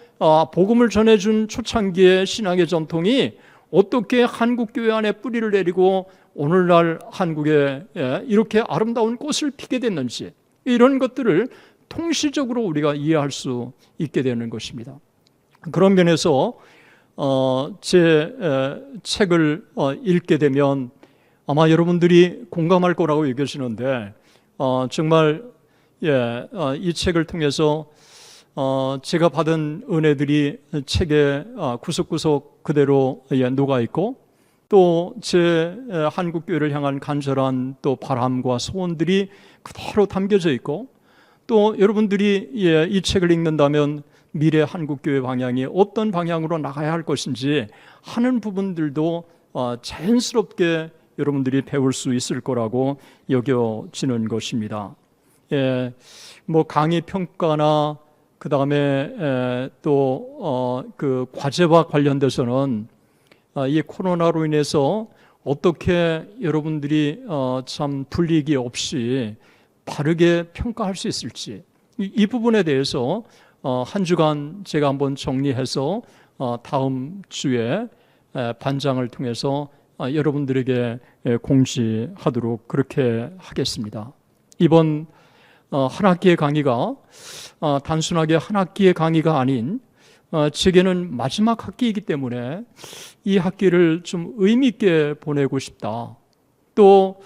복음을 전해준 초창기의 신앙의 전통이 어떻게 한국교회 안에 뿌리를 내리고 오늘날 한국에 이렇게 아름다운 꽃을 피게 됐는지, 이런 것들을 통시적으로 우리가 이해할 수 있게 되는 것입니다. 그런 면에서 제 책을 읽게 되면 아마 여러분들이 공감할 거라고 여겨지는데, 정말 이 책을 통해서 제가 받은 은혜들이 책에 구석구석 그대로 녹아 있고, 또 제 한국교회를 향한 간절한 또 바람과 소원들이 그대로 담겨져 있고, 또 여러분들이 이 책을 읽는다면 미래 한국교회 방향이 어떤 방향으로 나가야 할 것인지 하는 부분들도 자연스럽게 여러분들이 배울 수 있을 거라고 여겨지는 것입니다. 뭐 강의 평가나 그 다음에 또 그 과제와 관련돼서는 이 코로나로 인해서 어떻게 여러분들이 참 불이익이 없이 바르게 평가할 수 있을지, 이 부분에 대해서 한 주간 제가 한번 정리해서 다음 주에 반장을 통해서 여러분들에게 공지하도록 그렇게 하겠습니다. 이번 한 학기의 강의가 단순하게 한 학기의 강의가 아닌 제게는 마지막 학기이기 때문에 이 학기를 좀 의미 있게 보내고 싶다. 또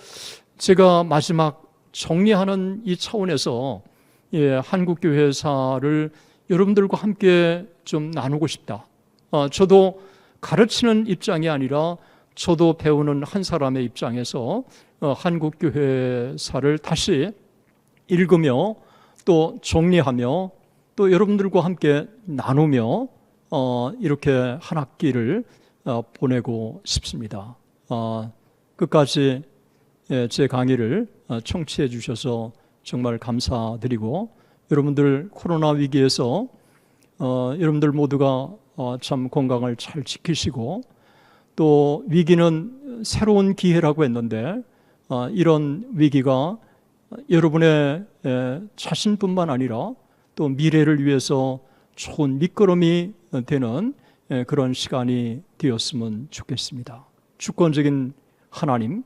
제가 마지막 정리하는 이 차원에서 한국교회사를 여러분들과 함께 좀 나누고 싶다. 저도 가르치는 입장이 아니라 저도 배우는 한 사람의 입장에서 한국교회사를 다시 읽으며 또 정리하며 또 여러분들과 함께 나누며 이렇게 한 학기를 보내고 싶습니다. 끝까지 제 강의를 청취해 주셔서 정말 감사드리고, 여러분들 코로나 위기에서 여러분들 모두가 참 건강을 잘 지키시고, 또 위기는 새로운 기회라고 했는데 이런 위기가 여러분의 자신뿐만 아니라 또 미래를 위해서 좋은 밑거름이 되는 그런 시간이 되었으면 좋겠습니다. 주권적인 하나님,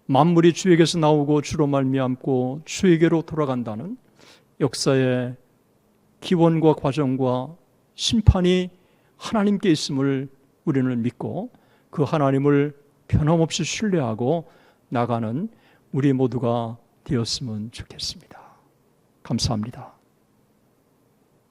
만물이 주에게서 나오고 주로 말미암고 주에게로 돌아간다는 역사의 기원과 과정과 심판이 하나님께 있음을 우리는 믿고 그 하나님을 변함없이 신뢰하고 나가는 우리 모두가 되었으면 좋겠습니다. 감사합니다.